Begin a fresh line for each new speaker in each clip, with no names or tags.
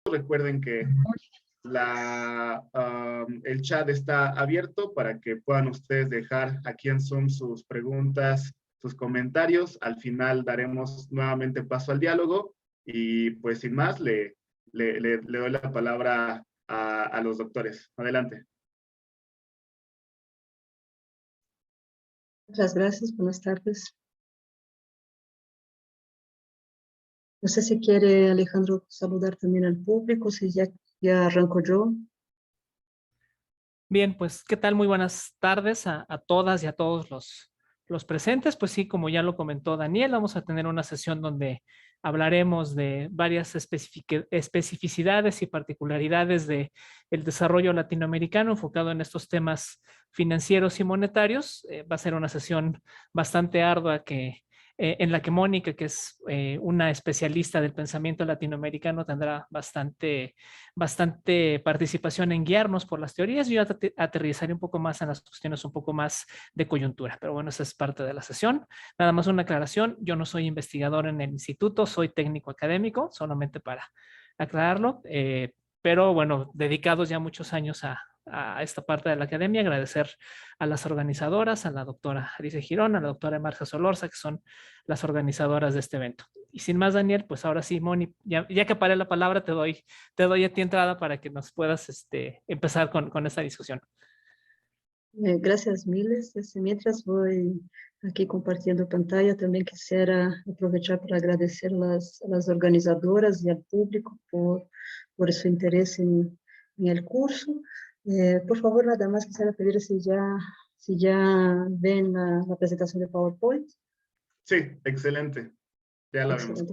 Recuerden que el chat está abierto para que puedan ustedes dejar aquí en Zoom sus preguntas, sus comentarios. Al final daremos nuevamente paso al diálogo y pues sin más le doy la palabra a los doctores. Adelante.
Muchas gracias, buenas tardes. No sé si quiere Alejandro saludar también al público, si ya arranco yo.
Bien, pues, ¿qué tal? Muy buenas tardes a todas y a todos los presentes. Pues sí, como ya lo comentó Daniel, vamos a tener una sesión donde hablaremos de varias especificidades y particularidades del desarrollo latinoamericano enfocado en estos temas financieros y monetarios. Va a ser una sesión bastante ardua en la que Mónica, que es una especialista del pensamiento latinoamericano, tendrá bastante participación en guiarnos por las teorías. Yo aterrizaré un poco más en las cuestiones un poco más de coyuntura, pero bueno, esa es parte de la sesión. Nada más una aclaración, yo no soy investigador en el instituto, soy técnico académico, solamente para aclararlo, pero bueno, dedicados ya muchos años a esta parte de la academia. Agradecer a las organizadoras, a la doctora Alicia Girón, a la doctora Marcia Solorza, que son las organizadoras de este evento. Y sin más, Daniel, pues ahora sí, Moni, ya que paré la palabra, te doy a ti entrada para que nos puedas empezar con esta discusión.
Gracias miles. Mientras voy aquí compartiendo pantalla, también quisiera aprovechar para agradecer a las organizadoras y al público por su interés en el curso. Por favor, nada más quisiera pedir si ya ven la presentación de PowerPoint.
Sí, excelente. Ya la vemos.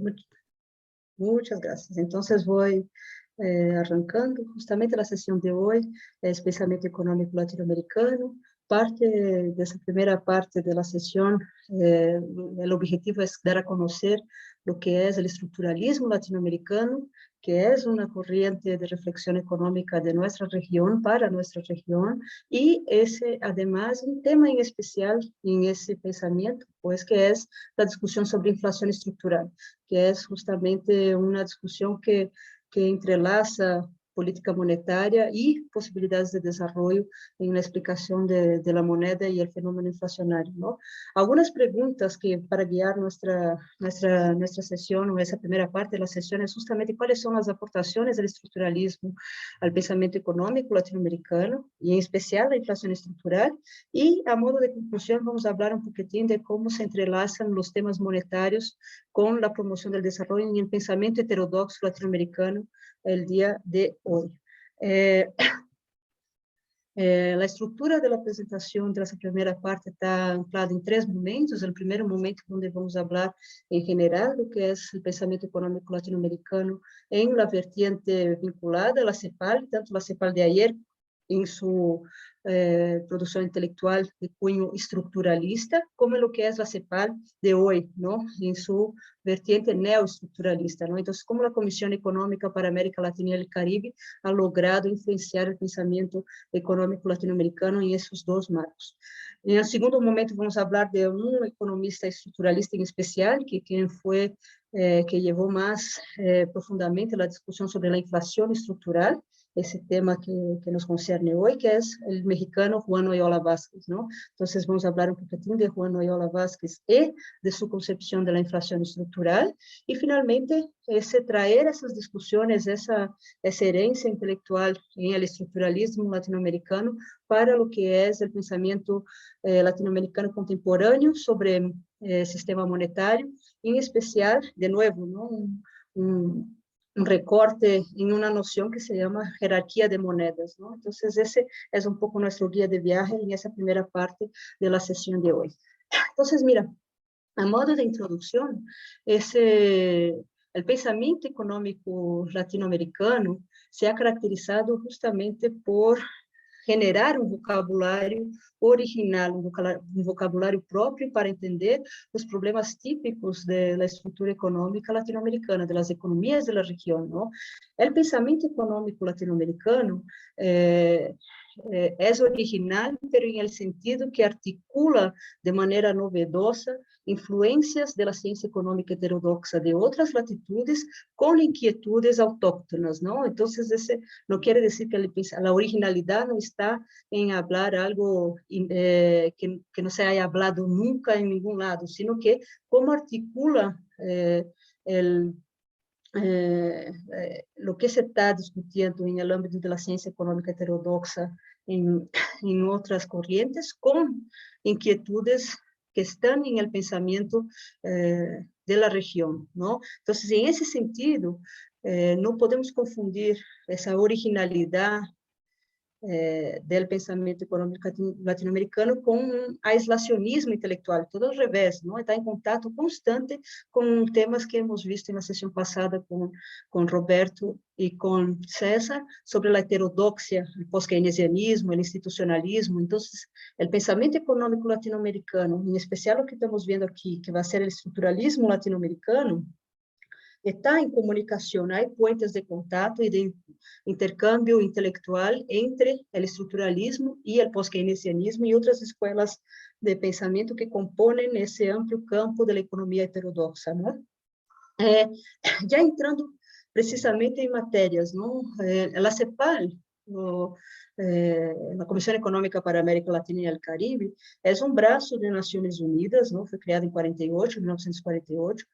Muchas gracias. Entonces voy arrancando. Justamente la sesión de hoy es pensamiento económico latinoamericano. Parte de esa primera parte de la sesión, el objetivo es dar a conocer lo que es el estructuralismo latinoamericano, que es una corriente de reflexión económica de nuestra región, para nuestra región, y ese, además, un tema en especial en ese pensamiento, pues que es la discusión sobre inflación estructural, que es justamente una discusión que entrelaza política monetaria y posibilidades de desarrollo en la explicación de la moneda y el fenómeno inflacionario, ¿no? Algunas preguntas que para guiar nuestra sesión, o esa primera parte de la sesión, es justamente cuáles son las aportaciones del estructuralismo al pensamiento económico latinoamericano, y en especial la inflación estructural, y a modo de conclusión vamos a hablar un poquitín de cómo se entrelazan los temas monetarios con la promoción del desarrollo en el pensamiento heterodoxo latinoamericano el día de hoy. La estrutura de la presentación de esa primera parte está anclada en 3 momentos. El primer momento donde vamos a hablar en general lo que es el pensamiento económico latinoamericano en la vertiente vinculada a la CEPAL, tanto la CEPAL de ayer en su producción intelectual de cuño estructuralista, como lo que es la CEPAL de hoy, ¿no? En su vertiente neoestructuralista, ¿no? Entonces, como la Comisión Económica para América Latina y el Caribe ha logrado influenciar el pensamiento económico latinoamericano en esos dos marcos. En el segundo momento vamos a hablar de un economista estructuralista en especial, quien fue, que llevó más profundamente la discusión sobre la inflación estructural, ese tema que nos concierne hoy, que es el mexicano Juan Oyola Vázquez, ¿no? Entonces vamos a hablar un poquitín de Juan Oyola Vázquez y de su concepción de la inflación estructural, y finalmente traer esas discusiones, esa herencia intelectual en el estructuralismo latinoamericano para lo que es el pensamiento latinoamericano contemporáneo sobre sistema monetario, en especial, de nuevo, ¿no? Un recorte en una noción que se llama jerarquía de monedas, ¿no? Entonces, ese es un poco nuestro guía de viaje en esa primera parte de la sesión de hoy. Entonces, mira, a modo de introducción, el pensamiento económico latinoamericano se ha caracterizado justamente por generar um vocabulário original, um vocabulário próprio para entender os problemas típicos da estrutura econômica latino-americana, das economias da região, não? O pensamento econômico latino-americano es original, pero en el sentido que articula de manera novedosa influencias de la ciencia económica heterodoxa de otras latitudes con inquietudes autóctonas, ¿no? Entonces, ese no quiere decir que la originalidad no está en hablar algo que no se haya hablado nunca en ningún lado, sino que cómo articula lo que se está discutiendo en el ámbito de la ciencia económica heterodoxa en otras corrientes con inquietudes que están en el pensamiento de la región, ¿no? Entonces, en ese sentido, no podemos confundir esa originalidad del pensamento econômico latino-americano com um aislacionismo intelectual, todo ao revés, não? Está em contato constante com temas que hemos visto na sessão passada com Roberto e com César, sobre a heterodoxia, o pós-keynesianismo, o institucionalismo. Então, o pensamento econômico latino-americano, em especial o que estamos vendo aqui, que vai ser o estruturalismo latino-americano, está em comunicação, há puentes de contato e de intercâmbio intelectual entre o estruturalismo e o pós-keynesianismo e outras escolas de pensamento que compõem esse amplo campo da economia heterodoxa, não? Já entrando precisamente em matérias, não? A CEPAL, a Comissão Econômica para a América Latina e o Caribe, é um braço das Nações Unidas, não? Foi criado em 1948,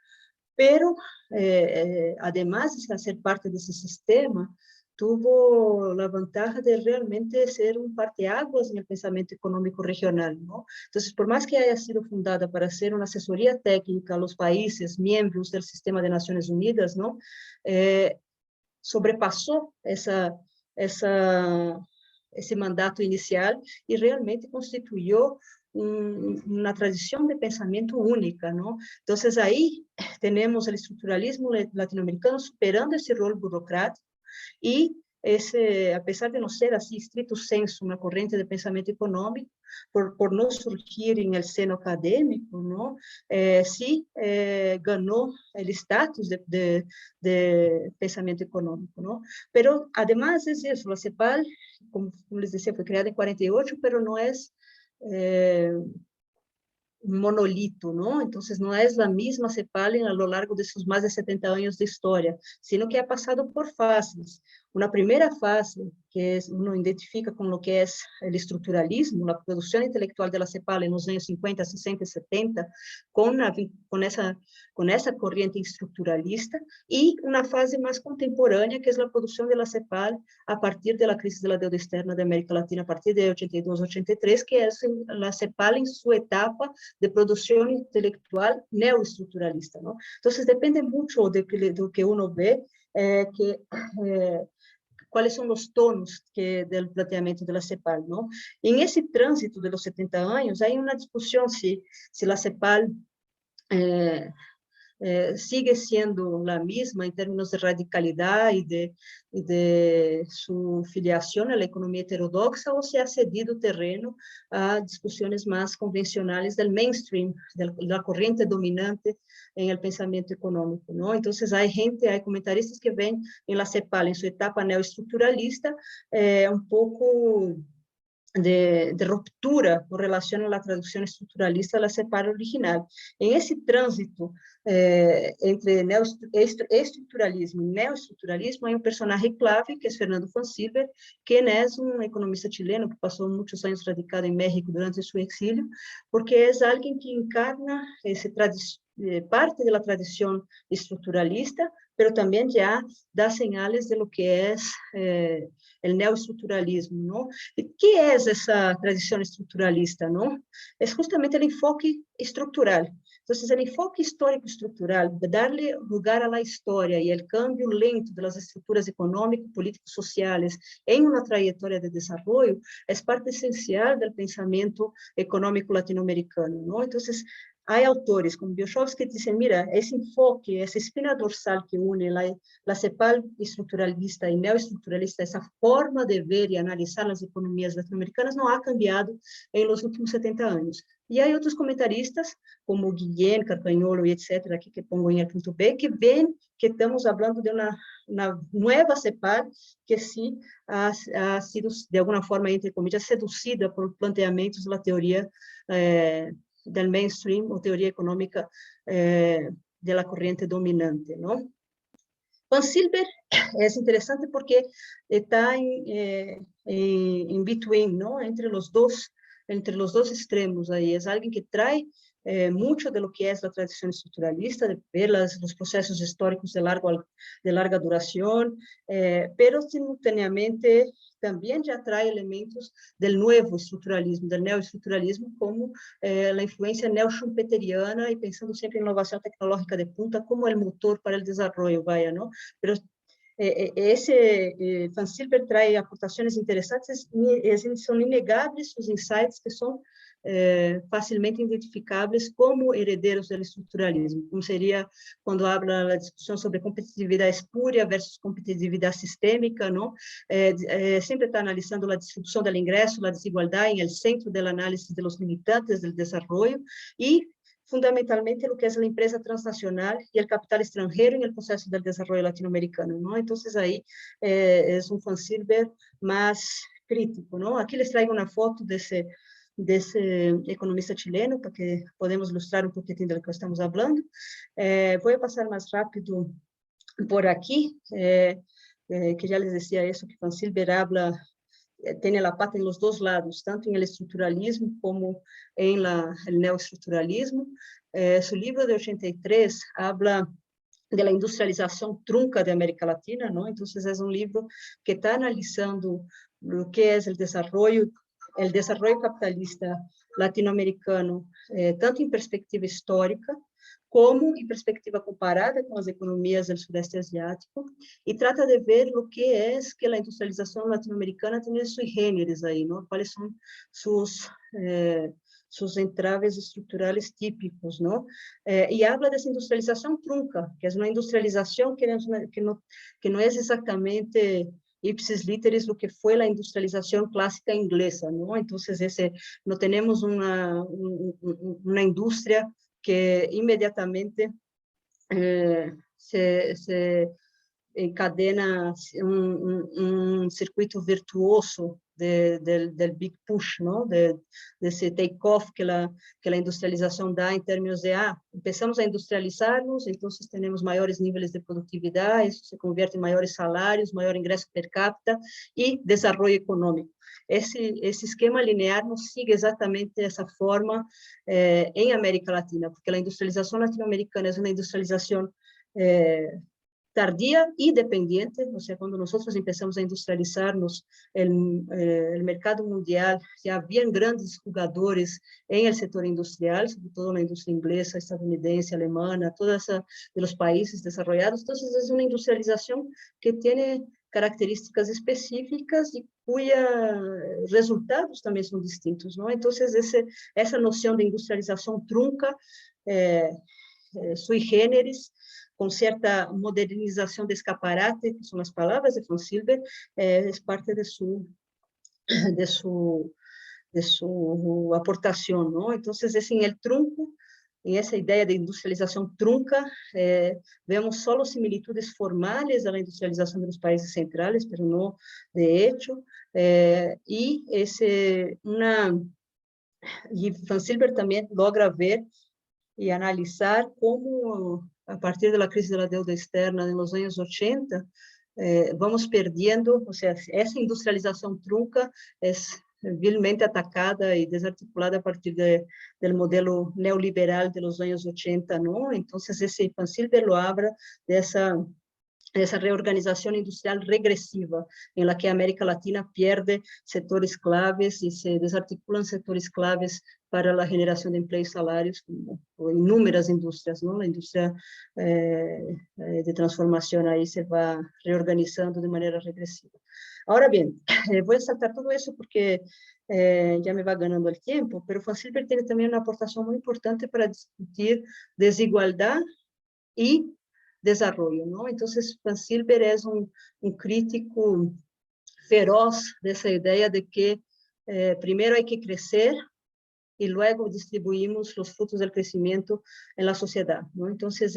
pero además de ser parte de ese sistema, tuvo la ventaja de realmente ser un parteaguas en el pensamiento económico regional, ¿no? Entonces, por más que haya sido fundada para ser una asesoría técnica a los países miembros del sistema de Naciones Unidas, ¿no? Sobrepasó ese mandato inicial y realmente constituyó una tradición de pensamiento única, ¿no? Entonces, ahí tenemos el estructuralismo latinoamericano superando ese rol burocrático y a pesar de no ser así estricto sensu una corriente de pensamiento económico, por no surgir en el seno académico, ¿no? Sí ganó el estatus de pensamiento económico, ¿no? Pero además es eso, la CEPAL, como les decía, fue creada en 48, pero no es un monolito, ¿no? Entonces, no es la misma CEPAL a lo largo de sus más de 70 años de historia, sino que ha pasado por fases. Una primera fase, que uno identifica con lo que es el estructuralismo, la producción intelectual de la CEPAL en los años 50, 60 y 70, con esa corriente estructuralista, y una fase más contemporánea, que es la producción de la CEPAL a partir de la crisis de la deuda externa de América Latina, a partir de 82, 83, que es la CEPAL en su etapa de producción intelectual neoestructuralista, ¿no? Entonces, depende mucho de lo que uno ve, cuáles son los tonos del planteamiento de la CEPAL, ¿no? En ese tránsito de los 70 años, hay una discusión si la CEPAL sigue siendo la misma en términos de radicalidad y de su filiación a la economía heterodoxa, o se ha cedido terreno a discusiones más convencionales del mainstream, de la corriente dominante en el pensamiento económico, ¿no? Entonces, hay comentaristas que ven en la CEPAL, en su etapa neoestructuralista, un poco de ruptura con relación a la traducción estructuralista de la CEPAL original. En ese tránsito entre estructuralismo y neoestructuralismo hay un personaje clave, que es Fernando von Silber, quien es un economista chileno que pasó muchos años radicado en México durante su exilio, porque es alguien que encarna parte de la tradición estructuralista, pero también ya da señales de lo que es el neoestructuralismo, ¿no? ¿Qué es esa tradición estructuralista, no? Es justamente el enfoque estructural. Entonces, el enfoque histórico estructural, de darle lugar a la historia y el cambio lento de las estructuras económicas, políticas, sociales en una trayectoria de desarrollo, es parte esencial del pensamiento económico latinoamericano, ¿no? Entonces, hay autores como Biochovsky que dicen, mira, ese enfoque, esa espina dorsal que une la CEPAL estructuralista y neoestructuralista, esa forma de ver y analizar las economías latinoamericanas no ha cambiado en los últimos 70 años. E há outros comentaristas, como Guillén, Carcagnolo e etc., aqui que pongo em el punto B, que veem que estamos falando de uma nova CEPAL que sim ha sido, de alguma forma, entre comillas, seducida por planteamentos da teoria del mainstream, ou teoria econômica da corrente dominante, não? Van Silber é interessante porque está em between, não? Entre os dois extremos aí. É alguém que traz muito de lo que é a tradição estruturalista, de ver os processos históricos de larga duração, pero simultaneamente também já traz elementos do novo estruturalismo, do neoestruturalismo, como a influência neo-schumpeteriana, e pensando sempre em inovação tecnológica de punta como o motor para o desenvolvimento, vaya, não? Pero Van Silber traz aportações interessantes e são inegáveis os insights que são facilmente identificáveis como herdeiros do estruturalismo, como seria quando habla a discussão sobre competitividade espúria versus competitividade sistêmica, não? Sempre está analisando a distribuição do ingresso, a desigualdade em el centro da análise dos limitantes do desenvolvimento e fundamentalmente lo que es la empresa transnacional y el capital extranjero en el proceso del desarrollo latinoamericano, ¿no? Entonces ahí es un Van Silber más crítico, ¿no? Aquí les traigo una foto de ese economista chileno para que podamos ilustrar un poquitín de lo que estamos hablando. Voy a pasar más rápido por aquí, que ya les decía eso, que Van Silber habla tem a pata em los dois lados, tanto em el estruturalismo como em el neoestruturalismo. Seu livro de 83 habla de la industrialização trunca de América Latina, não? Então, é um livro que está analisando o que é o desenvolvimento capitalista latino-americano, tanto em perspectiva histórica, como em perspectiva comparada com as economias do Sudeste Asiático, e trata de ver o que é que a industrialização latino-americana tem sui generis aí, não? Quais são seus entraves estruturais típicos, não? E habla dessa industrialização trunca, que é uma industrialização que não é exatamente ipsis literis lo que foi a industrialização clássica inglesa, não? Então, não temos uma indústria que inmediatamente se encadena um circuito virtuoso del big push, ¿no? Desse take-off que a industrialização dá em termos de, empezamos a industrializar-nos, então temos maiores níveis de produtividade, isso se converte em maiores salários, maior ingresso per capita e desenvolvimento econômico. Esse esquema linear não sigue exatamente essa forma em América Latina, porque a industrialização latino-americana é uma industrialização tardia e dependiente, ou seja, quando nós começamos a industrializar-nos, o mercado mundial, já havia grandes jogadores em el setor industrial, sobretudo na indústria inglesa, estadunidense, alemã, todos os países desenvolvidos. Então, é uma industrialização que tem características específicas e cujos resultados também são distintos, não? Então, essa noção de industrialização trunca, sui generis, com certa modernização de escaparate, que são as palavras de Van Silber, é parte de sua aportação, não? Então, assim, o trunco, em essa ideia de industrialização trunca, vemos só similitudes formais à industrialização dos países centrais, mas não de hecho, e Van Silber também logra ver e analisar como, a partir da crise da deuda externa nos anos 80, vamos perdendo, ou seja, essa industrialização trunca é vilmente atacada e desarticulada a partir do modelo neoliberal dos anos 80, não? Então, esse Van Silber lo habla dessa reorganização industrial regressiva, em la que a América Latina perde setores claves e se desarticulam setores claves para a geração de emprego e salários, como inúmeras indústrias, não? A indústria de transformação aí se vai reorganizando de maneira regressiva. Agora bem, vou saltar tudo isso porque já me vai ganhando o tempo, mas Van Silber tem também uma aportação muito importante para discutir desigualdade e desarrollo, ¿no? Entonces, Van Silber es un crítico feroz de esa idea de que primero hay que crecer y luego distribuimos los frutos del crecimiento en la sociedad, ¿no? Entonces,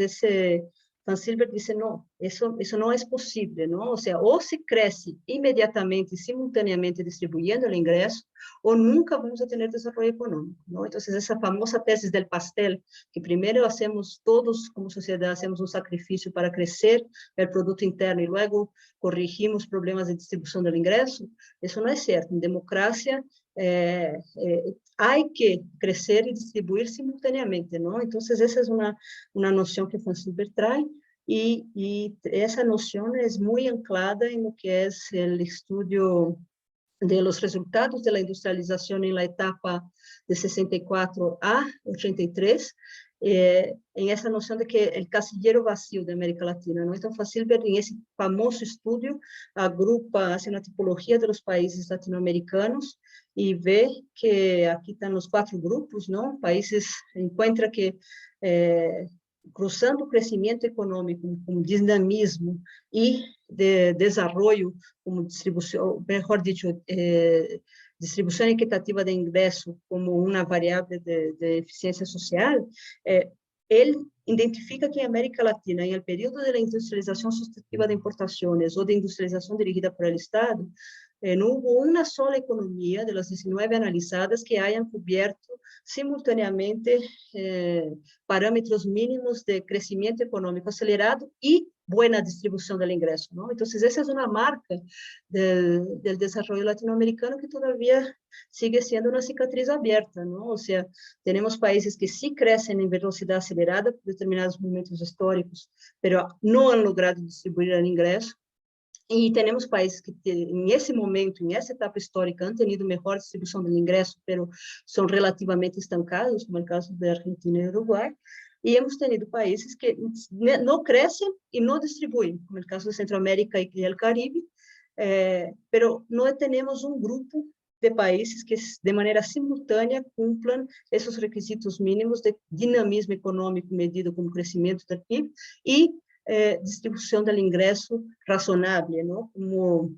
Van Silber dice, no, eso no es posible, ¿no? O sea, o se crece inmediatamente y simultáneamente distribuyendo el ingreso, o nunca vamos a tener desarrollo económico, ¿no? Entonces, esa famosa tesis del pastel, que primero hacemos todos como sociedad, hacemos un sacrificio para crecer el Producto Interno y luego corregimos problemas de distribución del ingreso, eso no es cierto. En democracia, hay que crecer y distribuir simultáneamente, ¿no? Entonces, esa es una noción que Van Silber trae, y esa noción es muy anclada en lo que es el estudio de los resultados de la industrialización en la etapa de 64 a 83, en esa noción de que el casillero vacío de América Latina, ¿no? Entonces, Van Silber, en ese famoso estudio, agrupa, hace una tipología de los países latinoamericanos y ve que aquí están los 4 grupos, ¿no? Países, encuentra que cruzando o crescimento econômico com dinamismo e de desenvolvimento, como distribuição, melhor dito, distribuição equitativa de ingresso como uma variável de eficiência social, ele identifica que em América Latina, em el período de industrialização sustentada de importações ou de industrialização dirigida por el Estado, não houve uma sola economia de las 19 analisadas que hayan cubierto simultaneamente parámetros mínimos de crecimiento económico acelerado y buena distribución del ingreso, ¿no? Entonces, esa es una marca del desarrollo latinoamericano que todavía sigue siendo una cicatriz abierta, ¿no? O sea, tenemos países que sí crecen en velocidad acelerada por determinados momentos históricos, pero no han logrado distribuir el ingreso. E temos países que, nesse momento, nessa etapa histórica, han tenido melhor distribuição do ingresso, mas são relativamente estancados, como é o caso da Argentina e Uruguai. E hemos tenido países que não crescem e não distribuem, como é o caso da Centroamérica e o Caribe, mas não temos um grupo de países que, de maneira simultânea, cumplam esses requisitos mínimos de dinamismo econômico medido como crescimento do PIB e distribuição do ingresso razonável, não? Como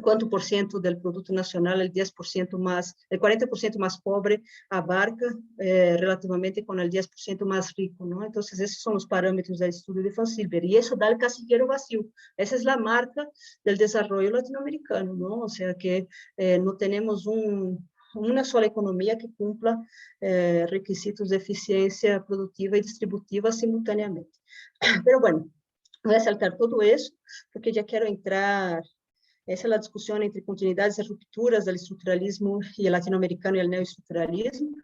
quanto por cento do produto nacional, o 10% mais, o 40% mais pobre abarca relativamente com o 10% mais rico, não? Então, esses são os parâmetros do estudo de Van Silber, e isso dá o casillero vazio. Essa é a marca do desenvolvimento latino-americano, não? Ou seja, que não temos uma sola economia que cumpla requisitos de eficiência produtiva e distributiva simultaneamente. Pero bueno, voy a saltar todo eso, porque ya quiero entrar, esa es la discusión entre continuidades y rupturas del estructuralismo y el latinoamericano y el neoestructuralismo,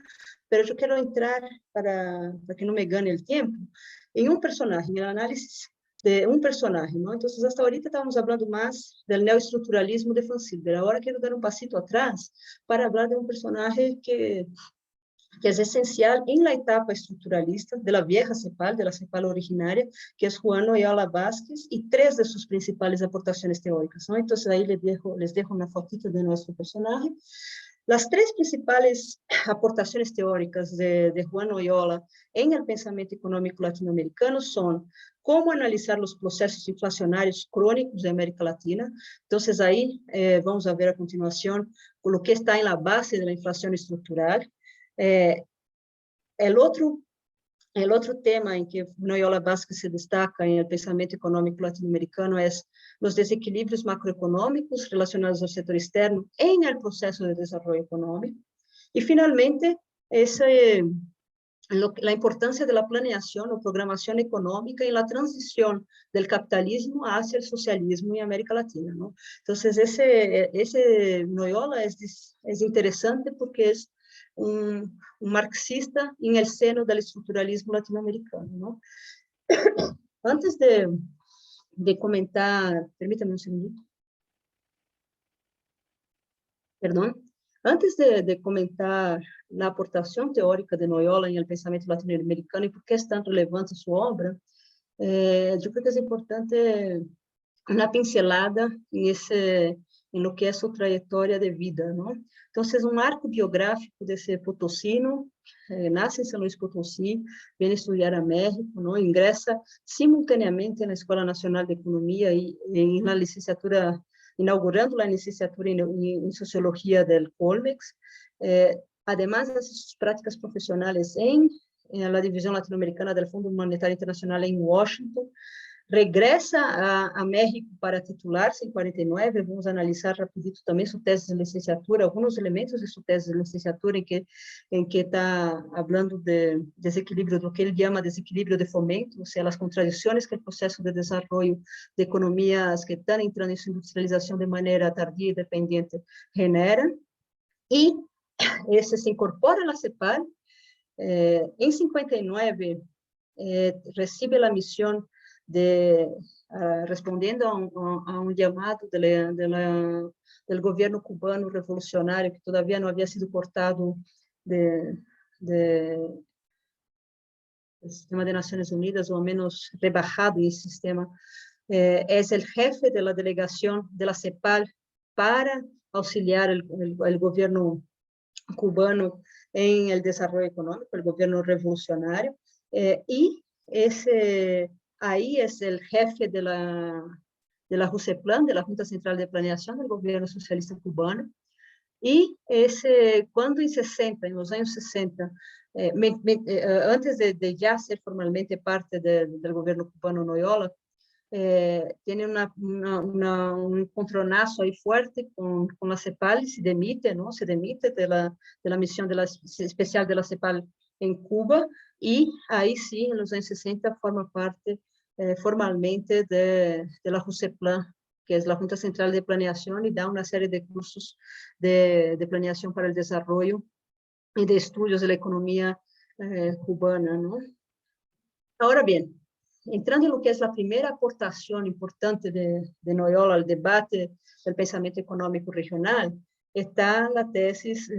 pero yo quiero entrar, para que no me gane el tiempo, en un personaje, en el análisis de un personaje, ¿no? Entonces, hasta ahorita estábamos hablando más del neoestructuralismo de Van Silber. Ahora quiero dar un pasito atrás para hablar de un personaje que es esencial en la etapa estructuralista de la vieja CEPAL, de la CEPAL originaria, que es Juan Oyola Vázquez, y 3 de sus principales aportaciones teóricas, ¿no? Entonces, ahí les dejo una fotito de nuestro personaje. Las 3 principales aportaciones teóricas de Juan Oyola en el pensamiento económico latinoamericano son cómo analizar los procesos inflacionarios crónicos de América Latina. Entonces, ahí vamos a ver a continuación lo que está en la base de la inflación estructural. El otro tema en que Oyola Vázquez se destaca en el pensamiento económico latinoamericano es los desequilibrios macroeconómicos relacionados al sector externo en el proceso de desarrollo económico. Y finalmente, la importancia de la planeación o programación económica en la transición del capitalismo hacia el socialismo en América Latina, ¿no? Entonces, ese Oyola es interesante porque es un marxista en el seno del estructuralismo latinoamericano, ¿no? Antes de comentar, permítame un segundito. Perdón. Antes de comentar la aportación teórica de Oyola en el pensamiento latinoamericano y por qué es tan relevante su obra, yo creo que es importante una pincelada en lo que es su trayectoria de vida, ¿no? Entonces, un arco biográfico de ese potosino, nace en San Luis Potosí, viene a estudiar a México, ¿no? Ingresa simultáneamente en la Escuela Nacional de Economía y en la licenciatura, inaugurando la licenciatura en Sociología del Colmex, además de sus prácticas profesionales en la División Latinoamericana del Fondo Monetario Internacional en Washington, regresa a México para titular-se em 49, vamos analisar rapidito também sua tese de licenciatura, alguns elementos de sua tese de licenciatura em que está falando de desequilíbrio, do que ele chama desequilíbrio de fomento, ou seja, as contradições que o processo de desenvolvimento de economias que estão entrando em sua industrialização de maneira tardia e dependente genera, e esse se incorpora na CEPAL. Em 59, recebe a missão respondiendo a un llamado del gobierno cubano revolucionario que todavía no había sido cortado del sistema de Naciones Unidas, o al menos rebajado en el sistema. Es el jefe de la delegación de la CEPAL para auxiliar el gobierno cubano en el desarrollo económico, el gobierno revolucionario, y ahí es el jefe de la JUSEPLAN, de la Junta Central de Planeación del Gobierno Socialista Cubano, y cuando en los años 60, antes de ya ser formalmente parte del gobierno cubano Noyola, tiene un encontronazo ahí fuerte con la CEPAL y se demite, ¿no? Se demite de la misión especial de la CEPAL en Cuba, y ahí sí, en los años 60, forma parte formalmente de la JUSEPLAN, que es la Junta Central de Planeación, y da una serie de cursos de planeación para el desarrollo y de estudios de la economía cubana, ¿no? Ahora bien, entrando en lo que es la primera aportación importante de Noyola al debate del pensamiento económico regional, está la tesis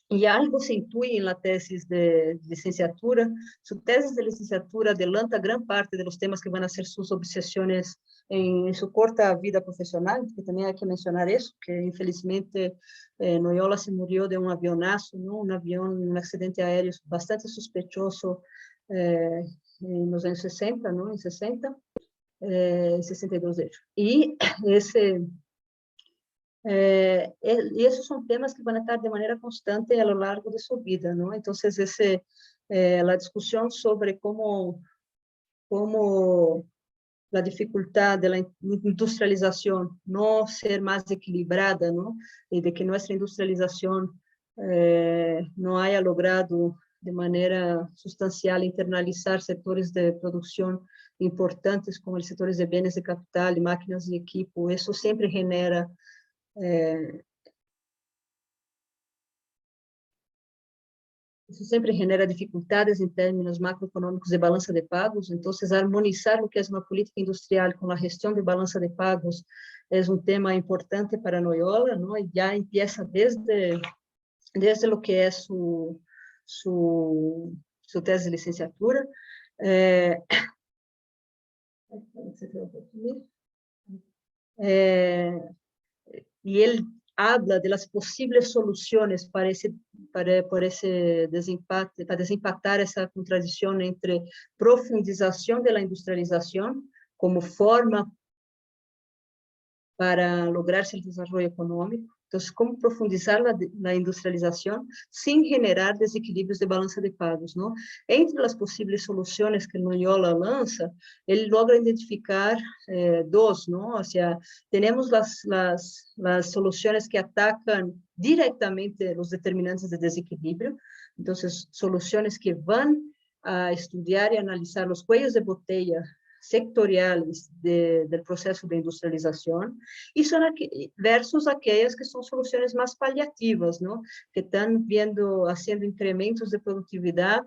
y algo se intuye en la tesis de licenciatura. Su tesis de licenciatura adelanta gran parte de los temas que van a ser sus obsesiones en su corta vida profesional, que también hay que mencionar eso, que infelizmente Noyola se murió de un avionazo, ¿no? Un accidente aéreo bastante sospechoso en los años 60, ¿no? En 60, 62 de hecho. Y esos son temas que van a estar de manera constante a lo largo de su vida, ¿no? Entonces, la discusión sobre cómo la dificultad de la industrialización no ser más equilibrada, ¿no? Y de que nuestra industrialización no haya logrado de manera sustancial internalizar sectores de producción importantes como los sectores de bienes de capital y máquinas y equipo, eso siempre genera isso sempre genera dificuldades em termos macroeconômicos de balança de pagos. Então, armonizar o que é uma política industrial com a gestão de balança de pagos é um tema importante para Noyola, não? E já empieza desde o que é sua tese de licenciatura. E ele habla de las posibles soluciones para desempatar esa contradicción entre profundización de la industrialización como forma para lograrse el desarrollo económico. Entonces, ¿cómo profundizar la industrialización sin generar desequilibrios de balanza de pagos, ¿no? Entre las posibles soluciones que Noyola lanza, él logra identificar dos, ¿no? O sea, tenemos las soluciones que atacan directamente los determinantes de desequilibrio, entonces, soluciones que van a estudiar y analizar los cuellos de botella sectoriales del proceso de industrialización, y son versus aquellas que son soluciones más paliativas, ¿no? Que están haciendo incrementos de productividad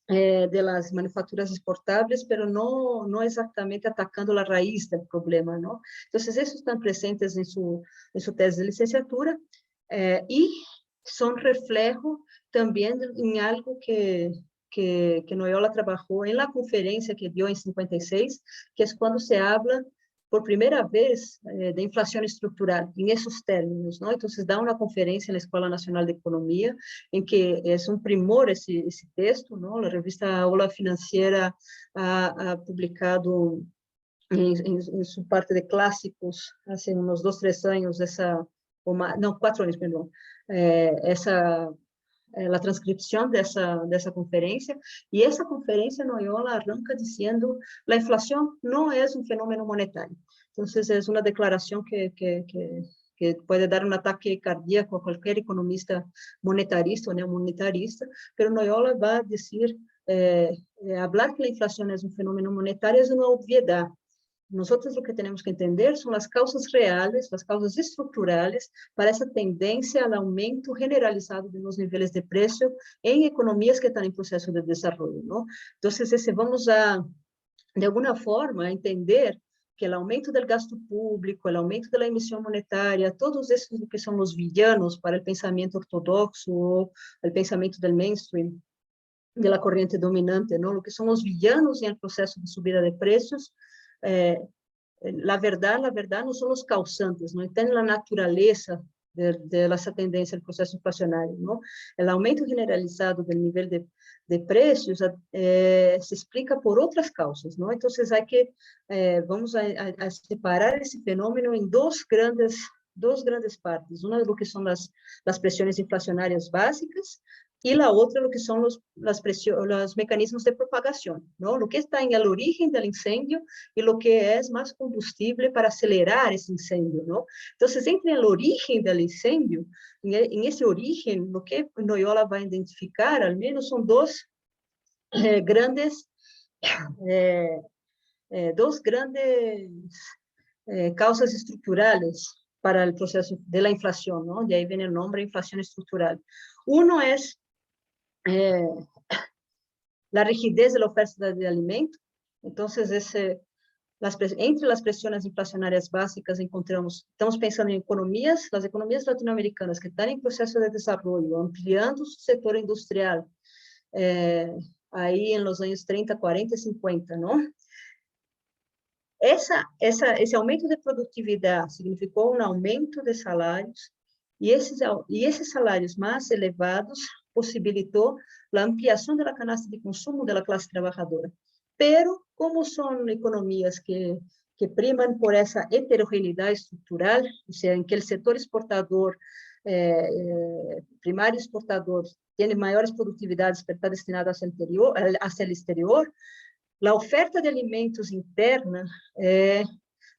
de las manufacturas exportables, pero no exactamente atacando la raíz del problema, ¿no? Entonces, esos están presentes en su tesis de licenciatura y son reflejo también en algo que Noyola trabajó en la conferencia que dio en 56, que es cuando se habla por primera vez de inflación estructural, en esos términos, ¿no? Entonces, da una conferencia en la Escuela Nacional de Economía, en que es un primor ese texto, ¿no? La revista Aula Financiera ha publicado en su parte de clásicos, hace unos 2 o 3 años, ou mais, não, 4 anos, perdão, a transcrição dessa conferência, e essa conferência Noyola arranca dizendo a inflação não é um fenômeno monetário. Então, é uma declaração que pode dar um ataque cardíaco a qualquer economista monetarista ou neomonetarista, mas Noyola vai dizer, falar que a inflação é um fenômeno monetário é uma obviedade. Nós o que temos que entender são as causas reais, as causas estruturais para essa tendência ao aumento generalizado dos níveis de preço em economias que estão em processo de desenvolvimento, não? Então, vamos a, de alguma forma, entender que o aumento do gasto público, o aumento da emissão monetária, todos esses que são os villanos para o pensamento ortodoxo ou o pensamento do mainstream, da corrente dominante, não? O que são os villanos no processo de subida de preços, la verdad no son los causantes, no está en la naturaleza de esa tendencia del proceso inflacionario, ¿no? El aumento generalizado del nivel de precios se explica por otras causas, ¿no? Entonces vamos a separar ese fenómeno en dos grandes partes, una de lo que son las presiones inflacionarias básicas y la otra lo que son los mecanismos de propagación, ¿no? Lo que está en el origen del incendio y lo que es más combustible para acelerar ese incendio, ¿no? Entonces, entre el origen del incendio, en ese origen, lo que Noyola va a identificar, al menos, son dos grandes causas estructurales para el proceso de la inflación, ¿no? De ahí viene el nombre inflación estructural. Uno es la rigidez de la oferta de alimento. Entonces, entre las presiones inflacionarias básicas estamos pensando en economías, las economías latinoamericanas que están en proceso de desarrollo, ampliando su sector industrial, ahí en los años 30, 40 y 50, ¿no? Esse aumento de produtividade significou um aumento de salários, e esses salários mais elevados possibilitou a ampliação da canasta de consumo da classe trabalhadora. Pero, como são economias que primam por essa heterogeneidade estrutural, ou seja, em que o setor exportador, primário exportador, tem maiores produtividades para estar destinado hacia o exterior, a oferta de alimentos interna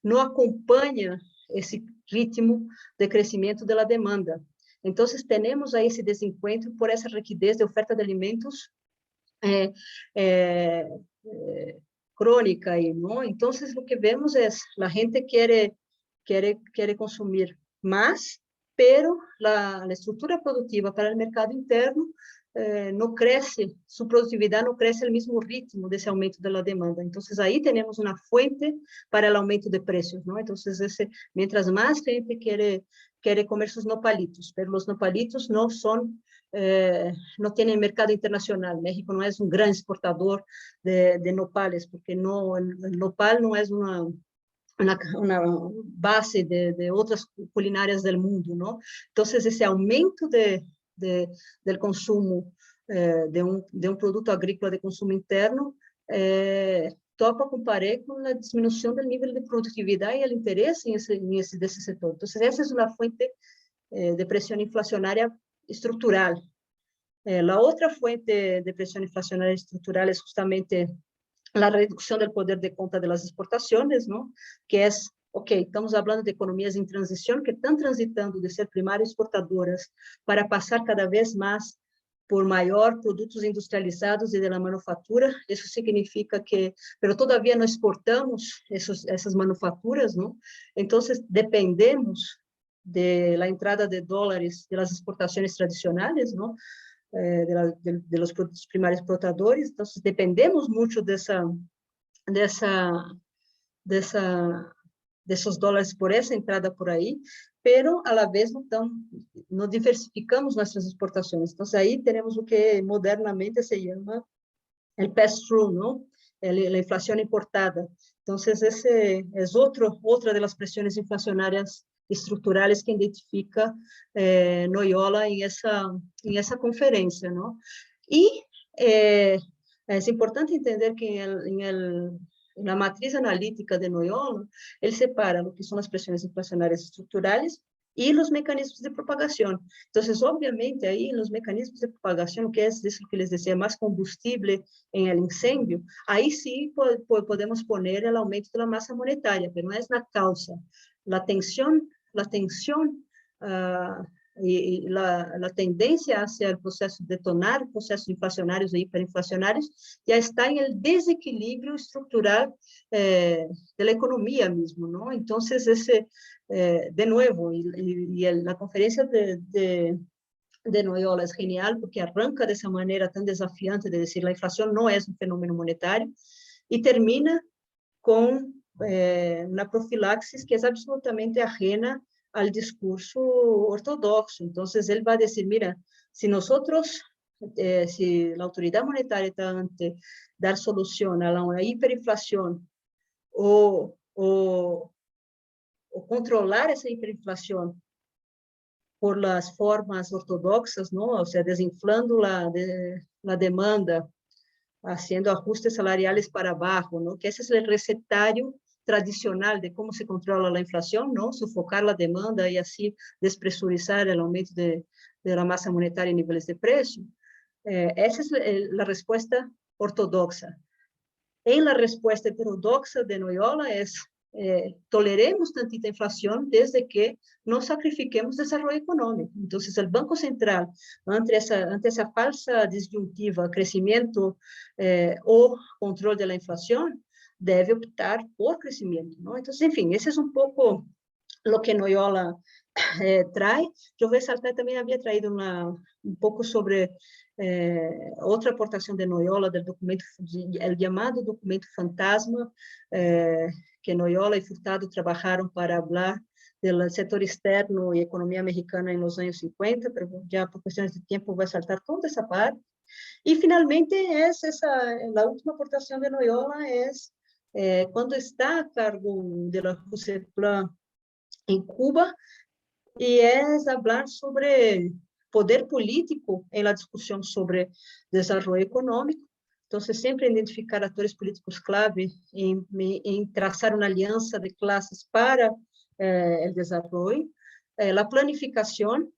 não acompanha esse ritmo de crescimento da demanda. Então, temos aí esse desencontro por essa rigidez de oferta de alimentos crônica aí, não? Então, o que vemos é a gente quer consumir mais, pero a estrutura produtiva para o mercado interno não cresce, sua produtividade não cresce ao mesmo ritmo desse aumento da demanda. Então, aí temos uma fonte para o aumento de preços, não? Então, mientras mais gente quer comer seus nopalitos, mas os nopalitos não têm mercado internacional. México não é um grande exportador de nopales, porque o nopal não é uma base de outras culinárias do mundo, não? Então, esse aumento do consumo de um produto agrícola de consumo interno topa comparar com a diminuição do nível de produtividade e o interesse desse setor. Então, essa é uma fonte de pressão inflacionária estrutural. A outra fonte de pressão inflacionária estrutural é justamente a redução do poder de compra das exportações, não? Que é estamos falando de economias em transição que estão transitando de ser primárias exportadoras para passar cada vez mais por maior produtos industrializados e da manufatura. Isso significa pero todavía não exportamos essas manufaturas, não? Então, dependemos da entrada de dólares das exportações tradicionais, não? De los produtos primários exportadores. Então, dependemos muito desses dólares por essa entrada por aí, pero a la vez não diversificamos nossas exportações. Então, aí temos o que modernamente se chama o pass-through, não? A inflação importada. Então, essa é outra das pressões inflacionárias estruturais que identifica Noyola em essa conferência, não? E é importante entender que na matriz analítica de Noyola, ele separa o que são as pressões inflacionárias estruturais y los mecanismos de propagación. Entonces, obviamente, ahí los mecanismos de propagación, que es eso que les decía, más combustible en el incendio, ahí sí podemos poner el aumento de la masa monetaria, pero no es la causa. La tensión y la tendencia hacia el proceso de detonar procesos inflacionarios e hiperinflacionarios ya está en el desequilibrio estructural de la economía mismo, ¿no? Entonces, de nuevo, la conferencia de Noyola es genial porque arranca de esa manera tan desafiante de decir la inflación no es un fenómeno monetario y termina con una profilaxis que es absolutamente ajena al discurso ortodoxo. Entonces, él va a decir, mira, si nosotros, si la autoridad monetaria está ante dar solución a la hiperinflación o controlar esa hiperinflación por las formas ortodoxas, ¿no? O sea, desinflando la demanda, haciendo ajustes salariales para abajo, ¿no? Que ese es el recetario tradicional de cómo se controla la inflación, ¿no? Sofocar la demanda y así despresurizar el aumento de la masa monetaria y niveles de precio. Esa es la respuesta ortodoxa. En la respuesta heterodoxa de Noyola es toleremos tantita inflación desde que no sacrifiquemos desarrollo económico. Entonces, el Banco Central, ante esa falsa disyuntiva, crecimiento o control de la inflación, debe optar por crecimiento, ¿no? Entonces, en fin, ese es un poco lo que Noyola trae. Yo voy a saltar, también había traído un poco sobre otra aportación de Noyola del documento, el llamado documento fantasma, que Noyola y Furtado trabajaron para hablar del sector externo y economía mexicana en los años 50, pero ya por cuestiones de tiempo voy a saltar toda esa parte. Y finalmente la última aportación de Noyola es cuando está a cargo de la CUSEPLAN en Cuba, y es hablar sobre poder político en la discusión sobre desarrollo económico. Entonces, siempre identificar actores políticos clave en trazar una alianza de clases para el desarrollo, la planificación,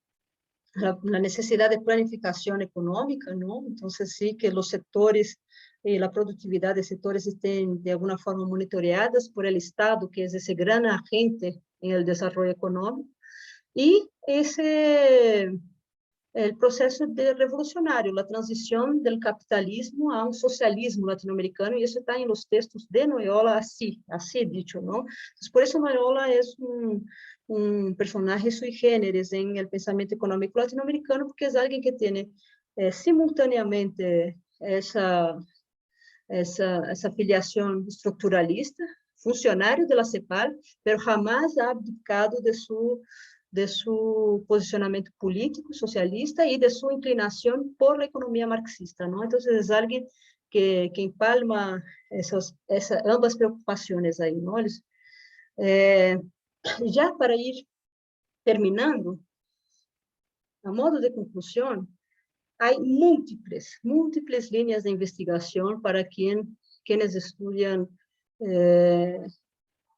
la necesidad de planificación económica, ¿no? Entonces, sí, que los sectores y la productividad de sectores estén de alguna forma monitoreadas por el Estado, que es ese gran agente en el desarrollo económico. Y el proceso revolucionario, la transición del capitalismo a un socialismo latinoamericano, y eso está en los textos de Noyola así dicho, ¿no? Entonces, por eso Noyola es un personaje sui generis en el pensamiento económico latinoamericano, porque es alguien que tiene simultáneamente esa afiliación estructuralista, funcionario de la CEPAL, pero jamás ha abdicado de su posicionamiento político, socialista, y de su inclinación por la economía marxista, ¿no? Entonces, es alguien que empalma ambas preocupaciones ahí, ¿no? Ya para ir terminando, a modo de conclusión, hay múltiples líneas de investigación para quienes estudian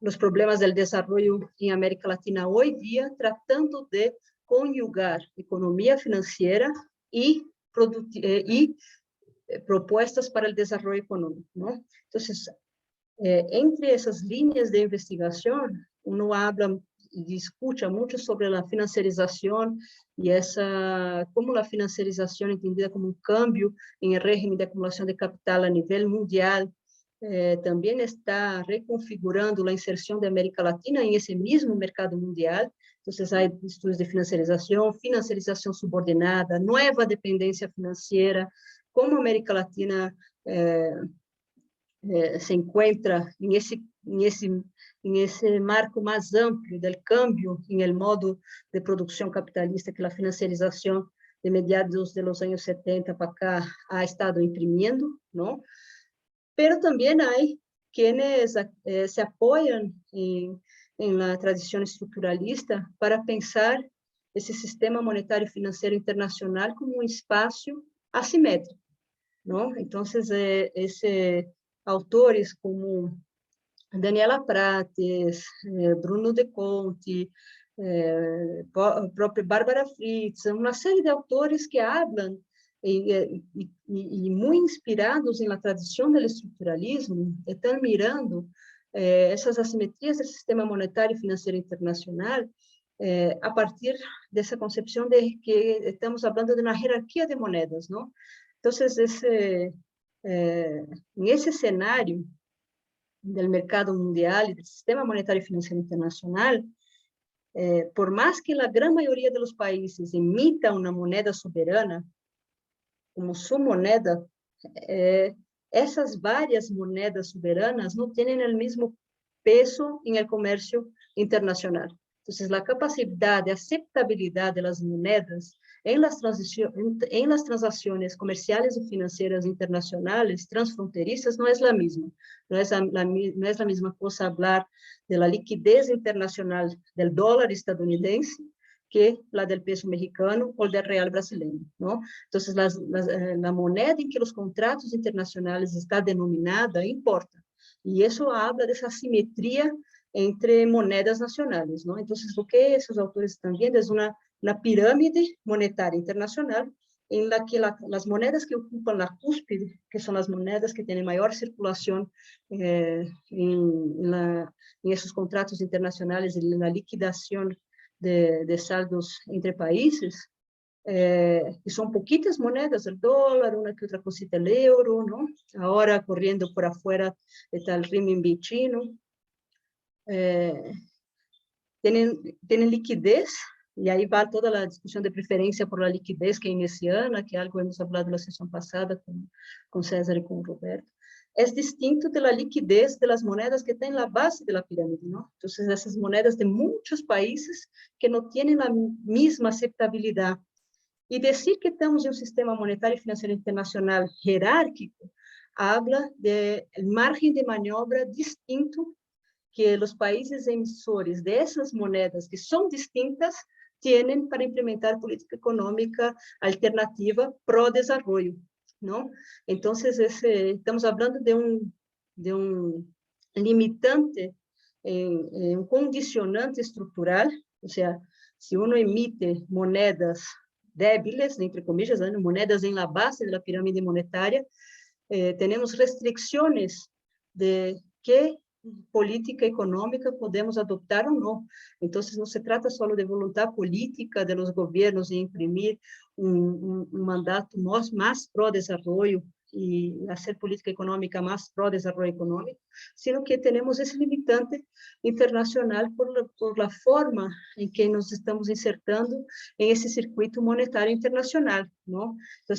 los problemas del desarrollo en América Latina hoy día, tratando de conyugar economía financiera y propuestas para el desarrollo económico, ¿no? Entonces, entre esas líneas de investigación, uno habla y escucha mucho sobre la financiarización y cómo la financiarización entendida como un cambio en el régimen de acumulación de capital a nivel mundial también está reconfigurando la inserción de América Latina en ese mismo mercado mundial. Entonces, hay estudios de financiarización subordinada, nueva dependencia financiera, cómo América Latina se encuentra en ese marco más amplio del cambio en el modo de producción capitalista que la financiarización de mediados de los años 70 para acá ha estado imprimiendo, ¿no? Pero también hay quienes se apoyan en la tradición estructuralista para pensar ese sistema monetario financiero internacional como un espacio asimétrico, ¿no? Entonces, autores como Daniela Prates, Bruno de Conte, própria Bárbara Fritz, uma série de autores que hablam e muito inspirados na tradição do estruturalismo, estão mirando essas assimetrias do sistema monetário e financeiro internacional a partir dessa concepção de que estamos falando de uma hierarquia de moedas, não? Então, nesse cenário do mercado mundial e do sistema monetário e financeiro internacional, por mais que a grande maioria dos países emita uma moeda soberana como sua moneda, essas várias moedas soberanas não têm o mesmo peso no comércio internacional. Então, a capacidade de aceitabilidade das moedas em las transações comerciais e financeiras internacionais transfronterizas não é a mesma. Não é a mesma coisa falar da liquidez internacional do dólar estadunidense que la del peso mexicano ou del real brasileiro, não? Então, a moneda em que os contratos internacionais está denominada importa. E isso habla dessa simetria entre moedas nacionais, não? Então, o que esses autores estão vendo é uma pirâmide monetária internacional em la que as moedas que ocupam a cúspide, que são as moedas que têm maior circulação em esses contratos internacionais e na liquidação de saldos entre países, que são pouquitas moedas, o dólar, uma que outra cosita, o euro, não? Agora, correndo por afuera, está o renminbi chino. Têm liquidez, e aí vai toda a discussão de preferência por la liquidez keynesiana, que é algo que hemos falado na sessão passada com César e com o Roberto. É distinto da liquidez das moedas que estão na base da pirâmide, não? Então, essas moedas de muitos países que não têm a mesma aceitabilidade. E dizer que estamos em um sistema monetário e financeiro internacional hierárquico, habla de margem de maniobra distinto que os países emissores dessas moedas, que são distintas, têm para implementar política econômica alternativa pró-desenvolvimento, não? Então, estamos falando de um limitante, um condicionante estrutural, ou seja, se uno emite moedas débiles, entre comillas, né, moedas em la base da pirâmide monetária, temos restrições de que política econômica podemos adotar ou não. Então, não se trata só de vontade política de los governos em imprimir um mandato mais pró-desenvolvimento e fazer política econômica mais pró-desenvolvimento econômico, sino que temos esse limitante internacional por a forma em que nos estamos insertando em esse circuito monetário internacional, não? Então,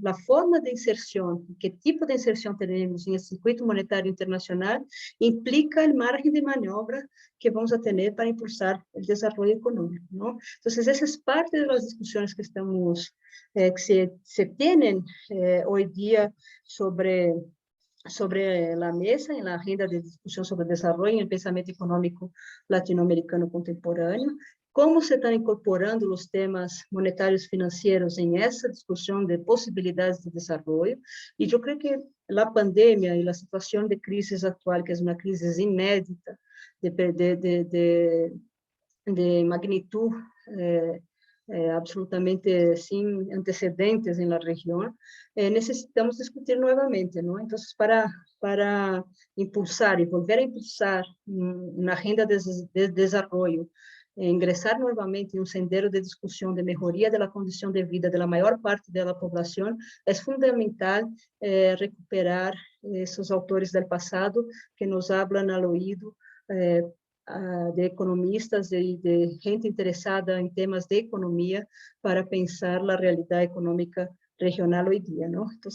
a forma de inserção, que tipo de inserção teremos em esse circuito monetário internacional, implica o margem de maniobra que vamos a ter para impulsar o desenvolvimento econômico, não? Então, essa é parte das discussões que estamos que se têm hoje dia sobre a mesa, na agenda de discussão sobre desenvolvimento e o pensamento econômico latino-americano contemporâneo, como se estão incorporando os temas monetários financeiros em essa discussão de possibilidades de desenvolvimento, e eu creio que a pandemia e a situação de crise atual, que é uma crise inédita, de magnitude absolutamente sem antecedentes na região, necessitamos discutir novamente, não? Então, para impulsar e volver a impulsar uma agenda de desenvolvimento, ingressar novamente em um sendero de discussão de melhoria da condição de vida da maior parte da população, é fundamental recuperar esses autores do passado que nos hablam ao ouído, de economistas e de gente interessada em temas de economia para pensar a realidade econômica regional hoje dia, não? Então,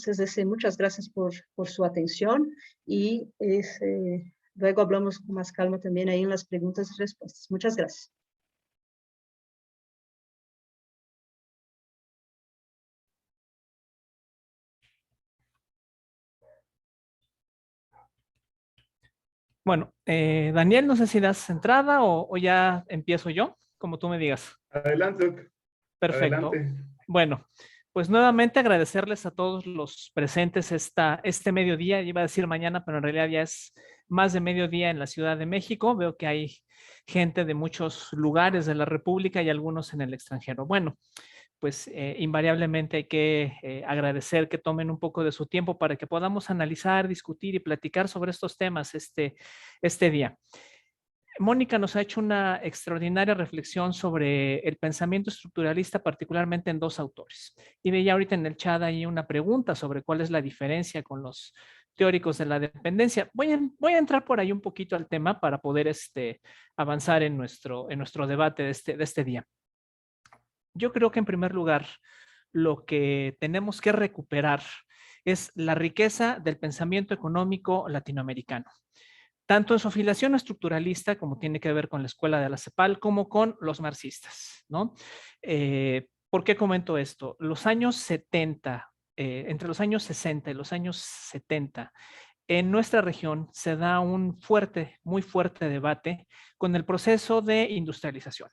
muitas graças por sua atenção e luego hablamos com mais calma também aí nas perguntas e respostas. Muitas graças.
Bueno, Daniel, no sé si das entrada o ya empiezo yo, como tú me digas.
Adelante.
Perfecto.
Adelante.
Bueno, pues nuevamente agradecerles a todos los presentes este mediodía, iba a decir mañana, pero en realidad ya es más de mediodía en la Ciudad de México. Veo que hay gente de muchos lugares de la República y algunos en el extranjero. Bueno, pues invariablemente hay que agradecer que tomen un poco de su tiempo para que podamos analizar, discutir y platicar sobre estos temas este día. Mónica nos ha hecho una extraordinaria reflexión sobre el pensamiento estructuralista, particularmente en dos autores. Y veía ahorita en el chat ahí una pregunta sobre cuál es la diferencia con los teóricos de la dependencia. Voy a entrar por ahí un poquito al tema para poder avanzar en nuestro debate de este día. Yo creo que en primer lugar, lo que tenemos que recuperar es la riqueza del pensamiento económico latinoamericano, tanto en su afiliación estructuralista, como tiene que ver con la escuela de la CEPAL, como con los marxistas, ¿no? ¿Por qué comento esto? Los años 70, entre los años 60 y los años 70, en nuestra región se da un muy fuerte debate con el proceso de industrialización.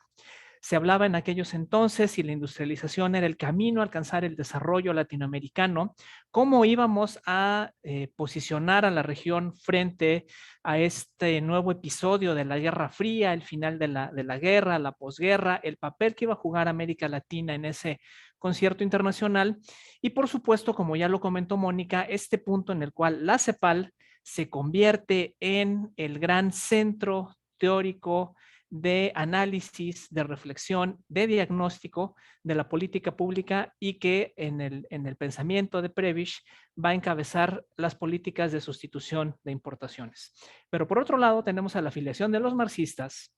Se hablaba en aquellos entonces si la industrialización era el camino a alcanzar el desarrollo latinoamericano, cómo íbamos a posicionar a la región frente a este nuevo episodio de la Guerra Fría, el final de la guerra, la posguerra, el papel que iba a jugar América Latina en ese concierto internacional y por supuesto, como ya lo comentó Mónica, este punto en el cual la CEPAL se convierte en el gran centro teórico de análisis, de reflexión, de diagnóstico de la política pública y que en el pensamiento de Prebisch va a encabezar las políticas de sustitución de importaciones. Pero por otro lado tenemos a la afiliación de los marxistas,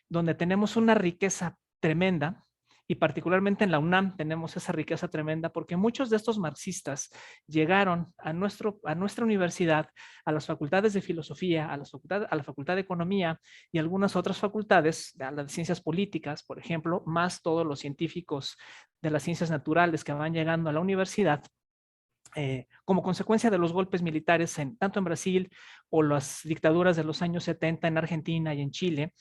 donde tenemos una riqueza tremenda, y particularmente en la UNAM tenemos esa riqueza tremenda porque muchos de estos marxistas llegaron a nuestra universidad, a las facultades de filosofía, a la facultad de economía y algunas otras facultades, a las ciencias políticas, por ejemplo, más todos los científicos de las ciencias naturales que van llegando a la universidad, como consecuencia de los golpes militares tanto en Brasil o las dictaduras de los años 70 en Argentina y en Chile.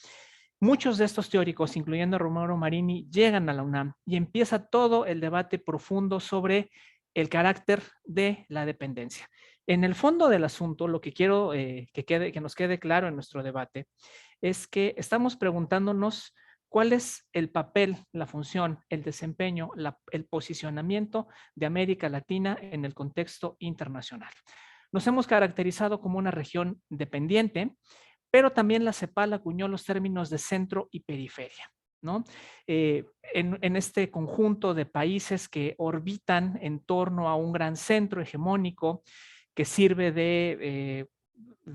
Muchos de estos teóricos, incluyendo a Romero Marini, llegan a la UNAM y empieza todo el debate profundo sobre el carácter de la dependencia. En el fondo del asunto, lo que quiero que nos quede claro en nuestro debate es que estamos preguntándonos cuál es el papel, la función, el desempeño, el posicionamiento de América Latina en el contexto internacional. Nos hemos caracterizado como una región dependiente, pero también la CEPAL acuñó los términos de centro y periferia, ¿no? En este conjunto de países que orbitan en torno a un gran centro hegemónico que sirve de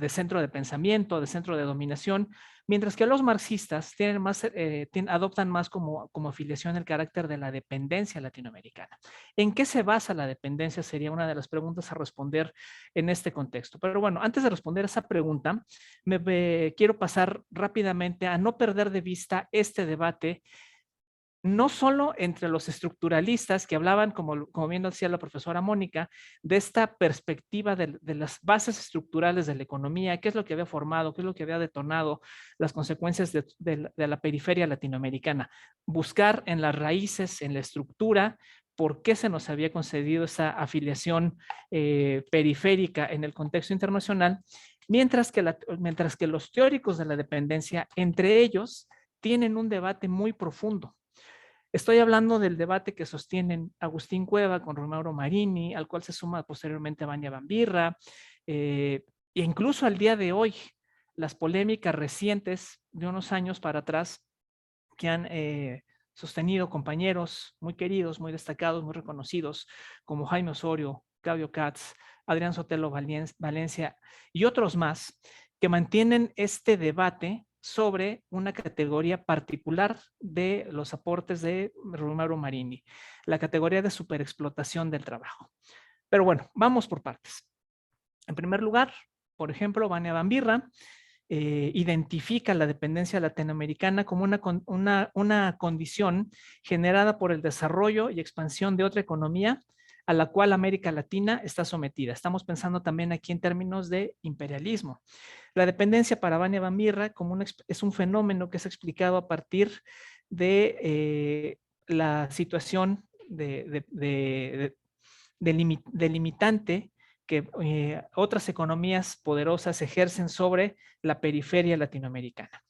centro de pensamiento, de centro de dominación, mientras que los marxistas adoptan más como afiliación el carácter de la dependencia latinoamericana. ¿En qué se basa la dependencia? Sería una de las preguntas a responder en este contexto. Pero bueno, antes de responder esa pregunta, quiero pasar rápidamente a no perder de vista este debate, no solo entre los estructuralistas que hablaban, como bien decía la profesora Mónica, de esta perspectiva de las bases estructurales de la economía, qué es lo que había formado, qué es lo que había detonado las consecuencias de la periferia latinoamericana. Buscar en las raíces, en la estructura, por qué se nos había concedido esa afiliación periférica en el contexto internacional, mientras que los teóricos de la dependencia, entre ellos, tienen un debate muy profundo. Estoy hablando del debate que sostienen Agustín Cueva con Romero Marini, al cual se suma posteriormente Vania Bambirra, e incluso al día de hoy, las polémicas recientes de unos años para atrás que han sostenido compañeros muy queridos, muy destacados, muy reconocidos, como Jaime Osorio, Claudio Katz, Adrián Sotelo Valencia y otros más, que mantienen este debate sobre una categoría particular de los aportes de Romero Marini, la categoría de superexplotación del trabajo. Pero bueno, vamos por partes. En primer lugar, por ejemplo, Vania Bambirra identifica la dependencia latinoamericana como una condición generada por el desarrollo y expansión de otra economía a la cual América Latina está sometida. Estamos pensando también aquí en términos de imperialismo. La dependencia para Vania Bambirra es un fenómeno que es explicado a partir de la situación delimitante que otras economías poderosas ejercen sobre la periferia latinoamericana.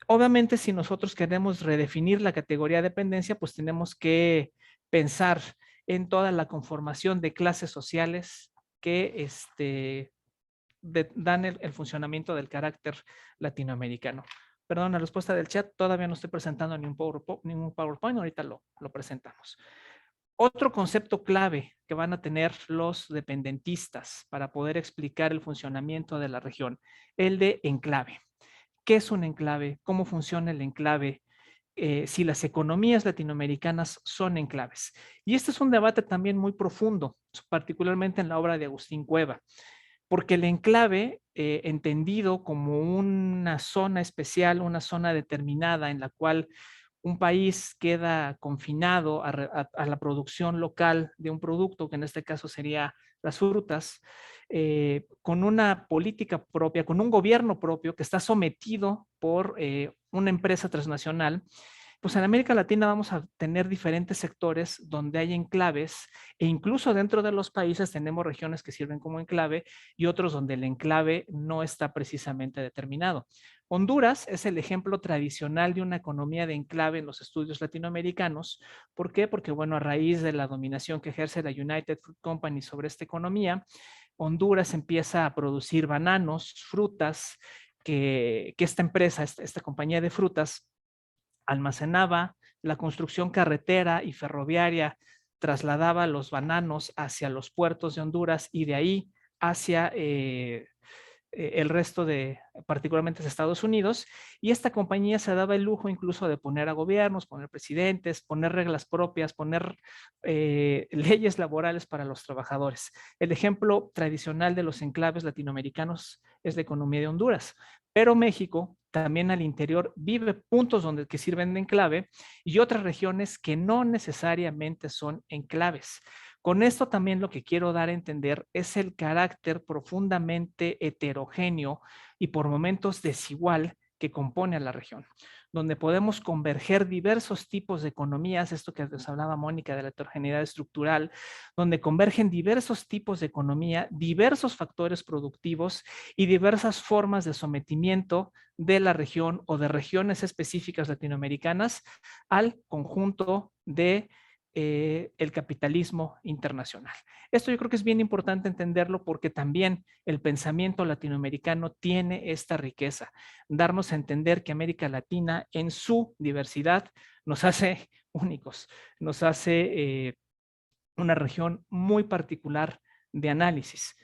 Obviamente, si nosotros queremos redefinir la categoría de dependencia, pues tenemos que pensar en toda la conformación de clases sociales que dan el funcionamiento del carácter latinoamericano. Perdón, la respuesta del chat, todavía no estoy presentando ningún PowerPoint, ahorita lo presentamos. Otro concepto clave que van a tener los dependentistas para poder explicar el funcionamiento de la región, el de enclave. ¿Qué es un enclave? ¿Cómo funciona el enclave? Si las economías latinoamericanas son enclaves. Y este es un debate también muy profundo, particularmente en la obra de Agustín Cueva, porque el enclave, entendido como una zona especial, una zona determinada en la cual un país queda confinado a la producción local de un producto, que en este caso sería las frutas, con una política propia, con un gobierno propio que está sometido por una empresa transnacional, pues en América Latina vamos a tener diferentes sectores donde hay enclaves e incluso dentro de los países tenemos regiones que sirven como enclave y otros donde el enclave no está precisamente determinado. Honduras es el ejemplo tradicional de una economía de enclave en los estudios latinoamericanos. ¿Por qué? Porque, bueno, a raíz de la dominación que ejerce la United Fruit Company sobre esta economía, Honduras empieza a producir bananos, frutas, que esta empresa, esta compañía de frutas, almacenaba, la construcción carretera y ferroviaria trasladaba los bananos hacia los puertos de Honduras y de ahí hacia el resto de, particularmente de Estados Unidos, y esta compañía se daba el lujo incluso de poner a gobiernos, poner presidentes, poner reglas propias, poner leyes laborales para los trabajadores. El ejemplo tradicional de los enclaves latinoamericanos es la economía de Honduras, pero México también al interior vive puntos donde que sirven de enclave y otras regiones que no necesariamente son enclaves. Con esto también lo que quiero dar a entender es el carácter profundamente heterogéneo y por momentos desigual que compone a la región, donde podemos converger diversos tipos de economías, esto que nos hablaba Mónica de la heterogeneidad estructural, donde convergen diversos tipos de economía, diversos factores productivos y diversas formas de sometimiento de la región o de regiones específicas latinoamericanas al conjunto de el capitalismo internacional. Esto yo creo que es bien importante entenderlo porque también el pensamiento latinoamericano tiene esta riqueza, darnos a entender que América Latina en su diversidad nos hace únicos, nos hace una región muy particular de análisis.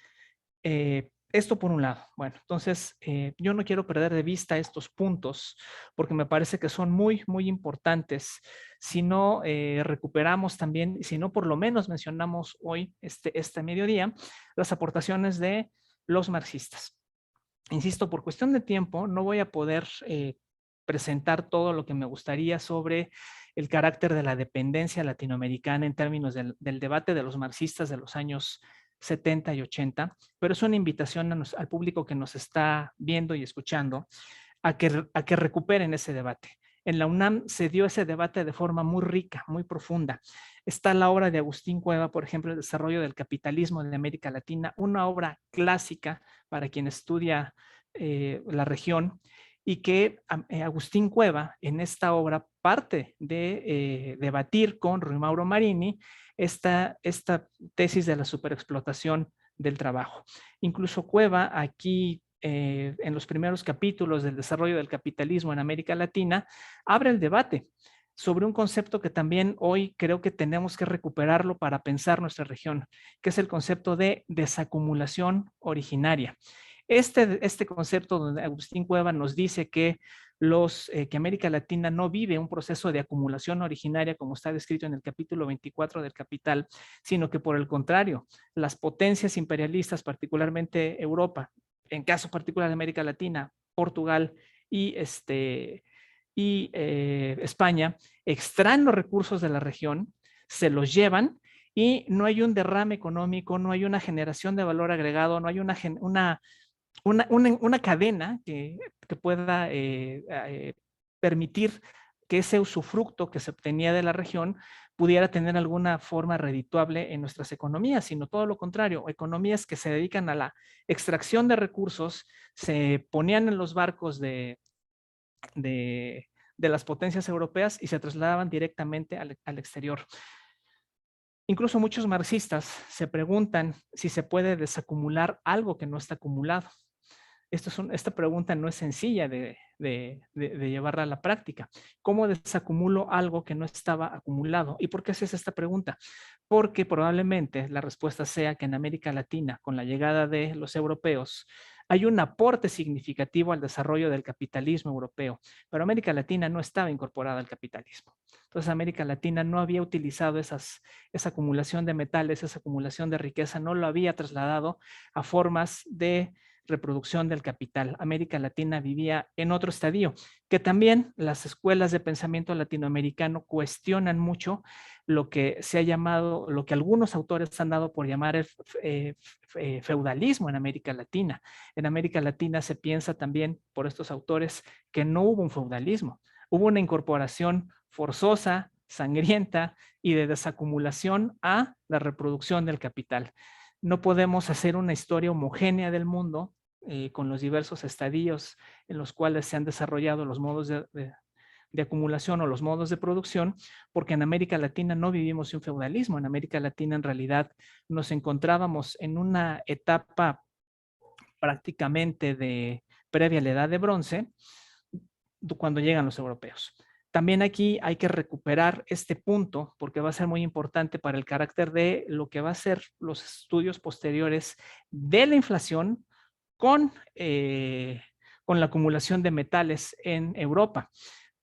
Esto por un lado. Bueno, entonces yo no quiero perder de vista estos puntos porque me parece que son muy, muy importantes. Si no recuperamos también, si no por lo menos mencionamos hoy, este mediodía, las aportaciones de los marxistas. Insisto, por cuestión de tiempo, no voy a poder presentar todo lo que me gustaría sobre el carácter de la dependencia latinoamericana en términos del debate de los marxistas de los años 70 y 80, pero es una invitación al público que nos está viendo y escuchando a que recuperen ese debate. En la UNAM se dio ese debate de forma muy rica, muy profunda. Está la obra de Agustín Cueva, por ejemplo, El desarrollo del capitalismo de América Latina, una obra clásica para quien estudia la región, y que Agustín Cueva en esta obra parte de debatir con Rui Mauro Marini esta tesis de la superexplotación del trabajo. Incluso Cueva aquí en los primeros capítulos del desarrollo del capitalismo en América Latina, abre el debate sobre un concepto que también hoy creo que tenemos que recuperarlo para pensar nuestra región, que es el concepto de desacumulación originaria. Este concepto donde Agustín Cueva nos dice que que América Latina no vive un proceso de acumulación originaria como está descrito en el capítulo 24 del Capital, sino que por el contrario, las potencias imperialistas, particularmente Europa, en caso particular de América Latina, Portugal y, España, extraen los recursos de la región, se los llevan y no hay un derrame económico, no hay una generación de valor agregado, no hay una cadena que pueda permitir que ese usufructo que se obtenía de la región pudiera tener alguna forma redituable en nuestras economías, sino todo lo contrario, economías que se dedican a la extracción de recursos, se ponían en los barcos de de las potencias europeas y se trasladaban directamente al exterior. Incluso muchos marxistas se preguntan si se puede desacumular algo que no está acumulado. Esta pregunta no es sencilla de llevarla a la práctica. ¿Cómo desacumulo algo que no estaba acumulado? ¿Y por qué haces esta pregunta? Porque probablemente la respuesta sea que en América Latina, con la llegada de los europeos, hay un aporte significativo al desarrollo del capitalismo europeo, pero América Latina no estaba incorporada al capitalismo. Entonces América Latina no había utilizado esa acumulación de metales, esa acumulación de riqueza, no lo había trasladado a formas de reproducción del capital. América Latina vivía en otro estadio, que también las escuelas de pensamiento latinoamericano cuestionan mucho lo que se ha llamado, lo que algunos autores han dado por llamar el feudalismo en América Latina. En América Latina se piensa también por estos autores que no hubo un feudalismo, hubo una incorporación forzosa, sangrienta y de desacumulación a la reproducción del capital. No podemos hacer una historia homogénea del mundo con los diversos estadios en los cuales se han desarrollado los modos de acumulación o los modos de producción, porque en América Latina no vivimos un feudalismo. En América Latina en realidad nos encontrábamos en una etapa prácticamente previa a la edad de bronce, cuando llegan los europeos. También aquí hay que recuperar este punto porque va a ser muy importante para el carácter de lo que va a ser los estudios posteriores de la inflación con la acumulación de metales en Europa,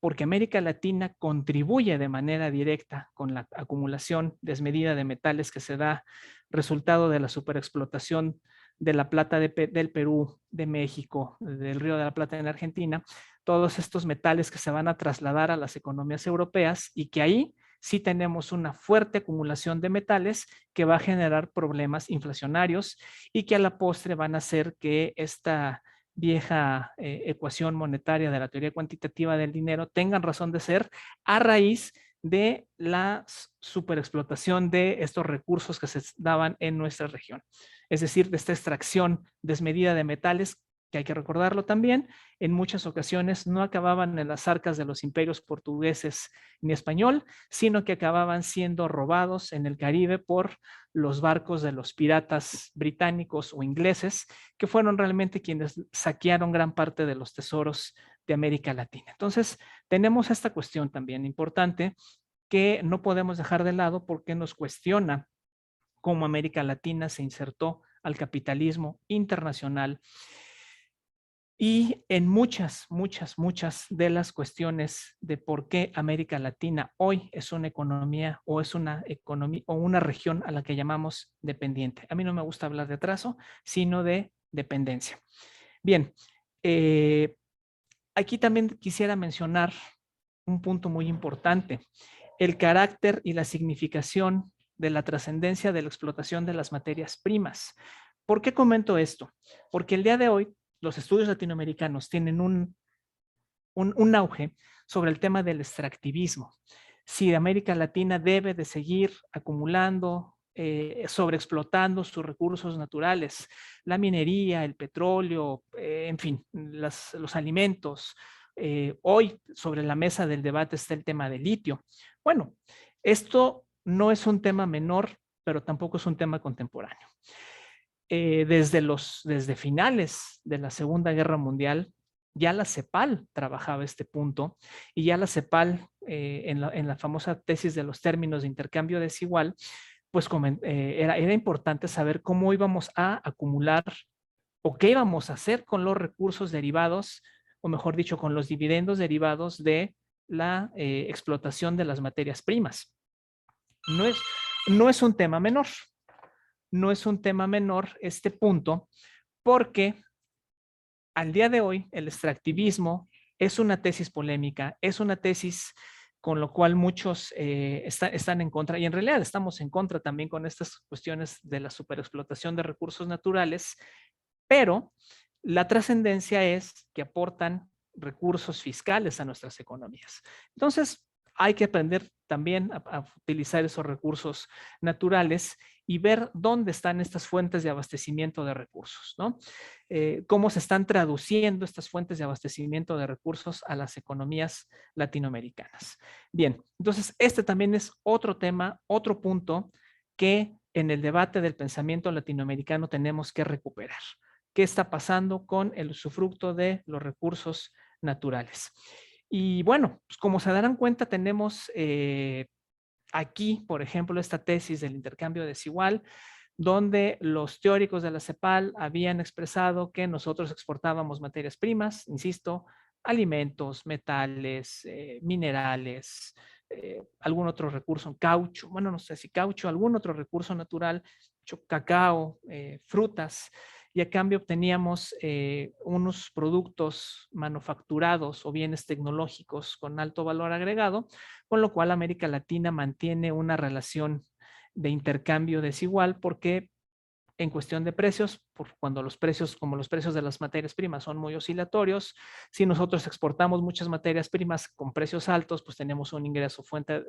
porque América Latina contribuye de manera directa con la acumulación desmedida de metales que se da resultado de la superexplotación de la plata del Perú, de México, del Río de la Plata en Argentina, todos estos metales que se van a trasladar a las economías europeas y que ahí sí tenemos una fuerte acumulación de metales que va a generar problemas inflacionarios y que a la postre van a hacer que esta vieja ecuación monetaria de la teoría cuantitativa del dinero tengan razón de ser a raíz de la superexplotación de estos recursos que se daban en nuestra región. Es decir, de esta extracción desmedida de metales, que hay que recordarlo también, en muchas ocasiones no acababan en las arcas de los imperios portugueses ni español, sino que acababan siendo robados en el Caribe por los barcos de los piratas británicos o ingleses, que fueron realmente quienes saquearon gran parte de los tesoros de América Latina. Entonces, tenemos esta cuestión también importante que no podemos dejar de lado porque nos cuestiona cómo América Latina se insertó al capitalismo internacional y en muchas de las cuestiones de por qué América Latina hoy es una economía o es una economía o una región a la que llamamos dependiente. A mí no me gusta hablar de atraso, sino de dependencia. Bien, aquí también quisiera mencionar un punto muy importante, el carácter y la significación de la trascendencia de la explotación de las materias primas. ¿Por qué comento esto? Porque el día de hoy los estudios latinoamericanos tienen un auge sobre el tema del extractivismo. Si América Latina debe de seguir acumulando, sobreexplotando sus recursos naturales, la minería, el petróleo, en fin, los alimentos. Hoy sobre la mesa del debate está el tema del litio. Bueno, esto no es un tema menor, pero tampoco es un tema contemporáneo. Desde finales de la Segunda Guerra Mundial, ya la CEPAL trabajaba este punto y ya la CEPAL, en la famosa tesis de los términos de intercambio desigual, pues era importante saber cómo íbamos a acumular o qué íbamos a hacer con los recursos derivados, o mejor dicho, con los dividendos derivados de la explotación de las materias primas. No es un tema menor. No es un tema menor este punto, porque al día de hoy el extractivismo es una tesis polémica, es una tesis con lo cual muchos están en contra, y en realidad estamos en contra también con estas cuestiones de la superexplotación de recursos naturales, pero la trascendencia es que aportan recursos fiscales a nuestras economías. Entonces, hay que aprender también a utilizar esos recursos naturales y ver dónde están estas fuentes de abastecimiento de recursos, ¿no? Cómo se están traduciendo estas fuentes de abastecimiento de recursos a las economías latinoamericanas. Bien, entonces este también es otro tema, otro punto que en el debate del pensamiento latinoamericano tenemos que recuperar. ¿Qué está pasando con el usufructo de los recursos naturales? Y bueno, pues como se darán cuenta, tenemos aquí, por ejemplo, esta tesis del intercambio desigual, donde los teóricos de la CEPAL habían expresado que nosotros exportábamos materias primas, insisto, alimentos, metales, minerales, algún otro recurso, caucho, bueno, no sé si caucho, algún otro recurso natural, cacao, frutas, y a cambio obteníamos unos productos manufacturados o bienes tecnológicos con alto valor agregado, con lo cual América Latina mantiene una relación de intercambio desigual porque en cuestión de precios, cuando los precios, como los precios de las materias primas son muy oscilatorios, si nosotros exportamos muchas materias primas con precios altos, pues tenemos un ingreso fuente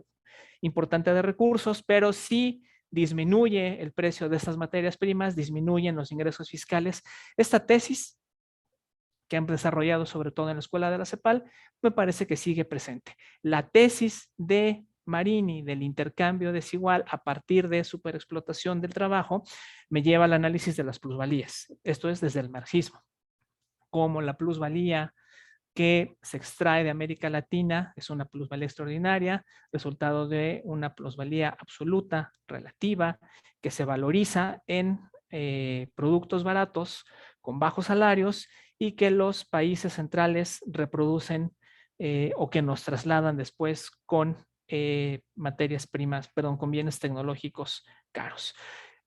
importante de recursos, pero si disminuye el precio de estas materias primas, disminuyen los ingresos fiscales. Esta tesis que han desarrollado sobre todo en la escuela de la CEPAL, me parece que sigue presente. La tesis de Marini del intercambio desigual a partir de superexplotación del trabajo me lleva al análisis de las plusvalías. Esto es desde el marxismo, como la plusvalía que se extrae de América Latina es una plusvalía extraordinaria, resultado de una plusvalía absoluta, relativa, que se valoriza en productos baratos con bajos salarios y que los países centrales reproducen o que nos trasladan después con materias primas, perdón, con bienes tecnológicos caros.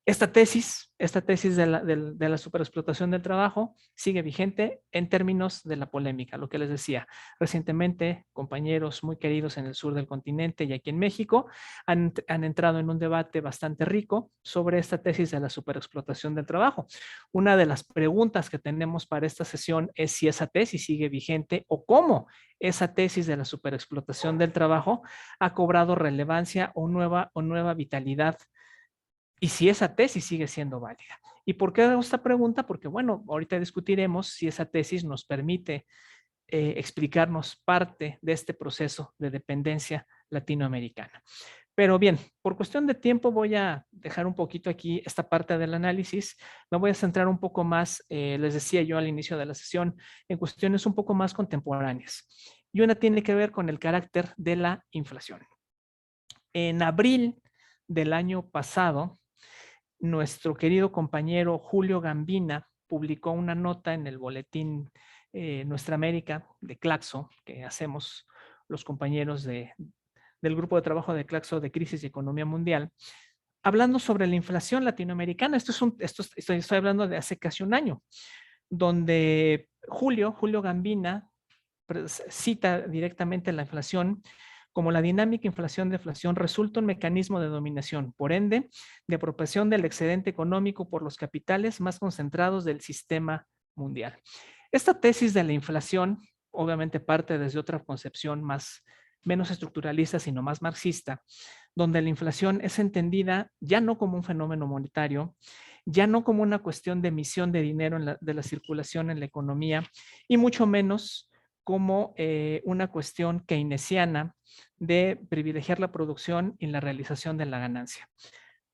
Esta tesis de la superexplotación del trabajo sigue vigente en términos de la polémica, lo que les decía. Recientemente, compañeros muy queridos en el sur del continente y aquí en México han entrado en un debate bastante rico sobre esta tesis de la superexplotación del trabajo. Una de las preguntas que tenemos para esta sesión es si esa tesis sigue vigente o cómo esa tesis de la superexplotación del trabajo ha cobrado relevancia o nueva vitalidad y si esa tesis sigue siendo válida. ¿Y por qué hago esta pregunta? Porque, bueno, ahorita discutiremos si esa tesis nos permite explicarnos parte de este proceso de dependencia latinoamericana. Pero bien, por cuestión de tiempo voy a dejar un poquito aquí esta parte del análisis. Me voy a centrar un poco más, les decía yo al inicio de la sesión, en cuestiones un poco más contemporáneas. Y una tiene que ver con el carácter de la inflación. En abril del año pasado, nuestro querido compañero Julio Gambina publicó una nota en el boletín Nuestra América de Claxo, que hacemos los compañeros del grupo de trabajo de Claxo de Crisis y Economía Mundial, hablando sobre la inflación latinoamericana. Estoy hablando de hace casi un año, donde Julio Gambina cita directamente la inflación como la dinámica inflación-deflación resulta un mecanismo de dominación, por ende, de apropiación del excedente económico por los capitales más concentrados del sistema mundial. Esta tesis de la inflación, obviamente parte desde otra concepción menos estructuralista, sino más marxista, donde la inflación es entendida ya no como un fenómeno monetario, ya no como una cuestión de emisión de dinero de la circulación en la economía, y mucho menos como una cuestión keynesiana de privilegiar la producción y la realización de la ganancia.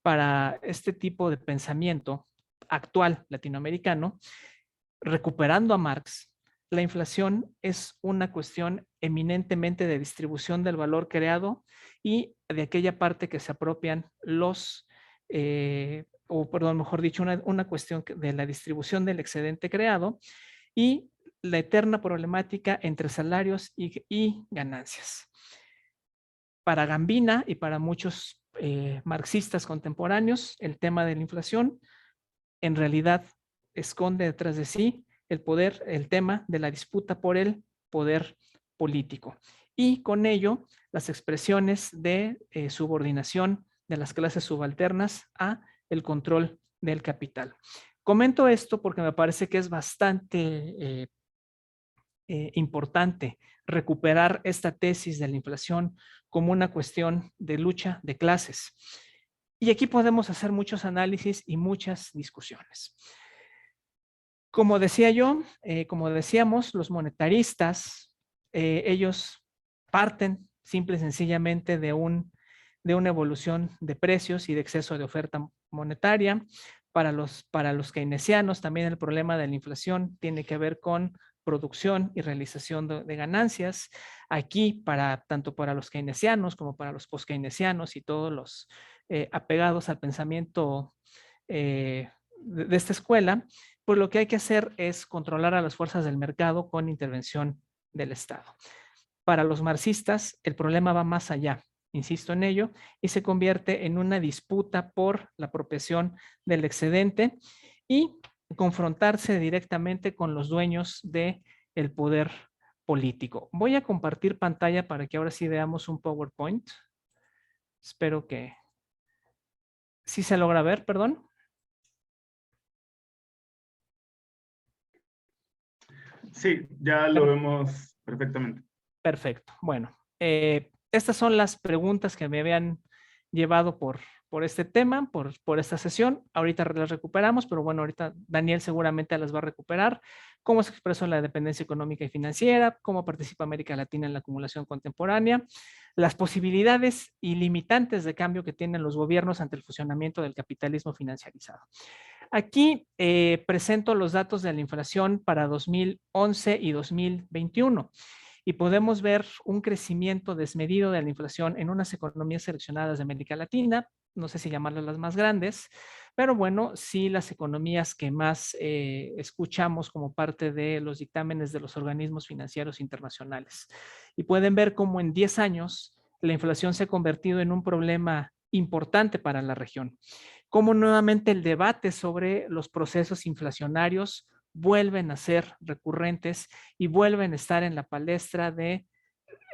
Para este tipo de pensamiento actual latinoamericano, recuperando a Marx, la inflación es una cuestión eminentemente de distribución del valor creado y de aquella parte que se apropian mejor dicho, una cuestión de la distribución del excedente creado y la eterna problemática entre salarios y ganancias. Para Gambina y para muchos marxistas contemporáneos, el tema de la inflación en realidad esconde detrás de sí el tema de la disputa por el poder político. Y con ello, las expresiones de subordinación de las clases subalternas a el control del capital. Comento esto porque me parece que es bastante importante recuperar esta tesis de la inflación como una cuestión de lucha de clases. Y aquí podemos hacer muchos análisis y muchas discusiones. Como decía yo, como decíamos, los monetaristas, ellos parten simple y sencillamente de una evolución de precios y de exceso de oferta monetaria. Para los keynesianos, también el problema de la inflación tiene que ver con producción y realización de ganancias. Aquí, tanto para los keynesianos como para los post-keynesianos y todos los apegados al pensamiento de esta escuela, pues lo que hay que hacer es controlar a las fuerzas del mercado con intervención del Estado. Para los marxistas, el problema va más allá, insisto en ello, y se convierte en una disputa por la apropiación del excedente y confrontarse directamente con los dueños del poder político. Voy a compartir pantalla para que ahora sí veamos un PowerPoint. Espero que sí se logra ver, perdón.
Sí, ya lo vemos perfectamente.
Perfecto. Bueno, estas son las preguntas que me habían llevado por este tema, por esta sesión. Ahorita las recuperamos, pero bueno, ahorita Daniel seguramente las va a recuperar. ¿Cómo se expresó la dependencia económica y financiera? ¿Cómo participa América Latina en la acumulación contemporánea? Las posibilidades y limitantes de cambio que tienen los gobiernos ante el funcionamiento del capitalismo financiarizado. Aquí presento los datos de la inflación para 2011 y 2021. Y podemos ver un crecimiento desmedido de la inflación en unas economías seleccionadas de América Latina, no sé si llamarlas las más grandes, pero bueno, sí las economías que más escuchamos como parte de los dictámenes de los organismos financieros internacionales. Y pueden ver cómo en 10 años la inflación se ha convertido en un problema importante para la región. Cómo nuevamente el debate sobre los procesos inflacionarios vuelven a ser recurrentes y vuelven a estar en la palestra de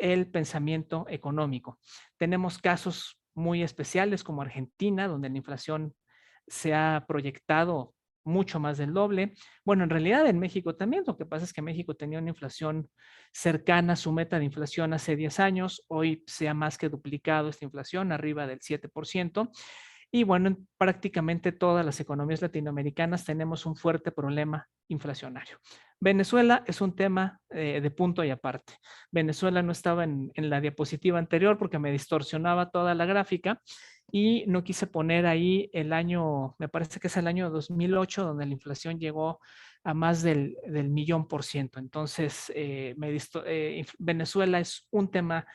el pensamiento económico. Tenemos casos muy especiales como Argentina, donde la inflación se ha proyectado mucho más del doble. Bueno, en realidad en México también, lo que pasa es que México tenía una inflación cercana a su meta de inflación hace 10 años, hoy se ha más que duplicado esta inflación, arriba del 7%. Y bueno, en prácticamente todas las economías latinoamericanas tenemos un fuerte problema inflacionario. Venezuela es un tema de punto y aparte. Venezuela no estaba en la diapositiva anterior porque me distorsionaba toda la gráfica y no quise poner ahí el año, me parece que es el año 2008, donde la inflación llegó a más del 1,000,000%. Entonces, Venezuela es un tema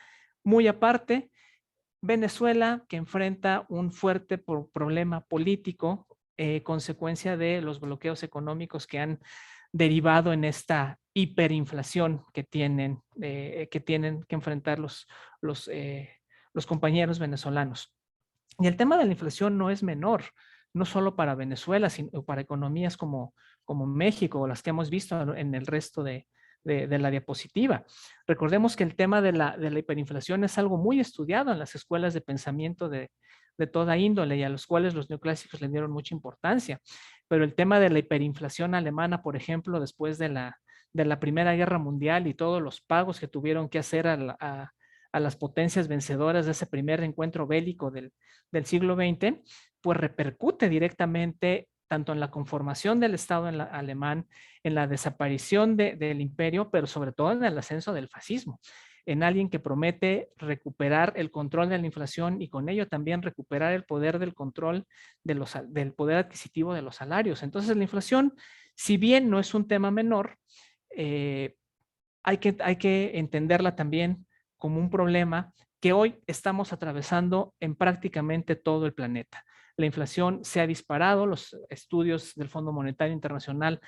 muy aparte. Venezuela, que enfrenta un fuerte problema político, consecuencia de los bloqueos económicos que han derivado en esta hiperinflación que tienen que enfrentar los compañeros venezolanos. Y el tema de la inflación no es menor, no solo para Venezuela, sino para economías como México o las que hemos visto en el resto de la diapositiva. Recordemos que el tema de la hiperinflación es algo muy estudiado en las escuelas de pensamiento de toda índole y a los cuales los neoclásicos le dieron mucha importancia. Pero el tema de la hiperinflación alemana, por ejemplo, después de la Primera Guerra Mundial y todos los pagos que tuvieron que hacer a las potencias vencedoras de ese primer encuentro bélico del siglo XX, pues repercute directamente tanto en la conformación del Estado alemán, en la desaparición del imperio, pero sobre todo en el ascenso del fascismo, en alguien que promete recuperar el control de la inflación y con ello también recuperar el poder del control del poder adquisitivo de los salarios. Entonces la inflación, si bien no es un tema menor, hay que entenderla también como un problema que hoy estamos atravesando en prácticamente todo el planeta. La inflación se ha disparado, los estudios del Fondo Monetario Internacional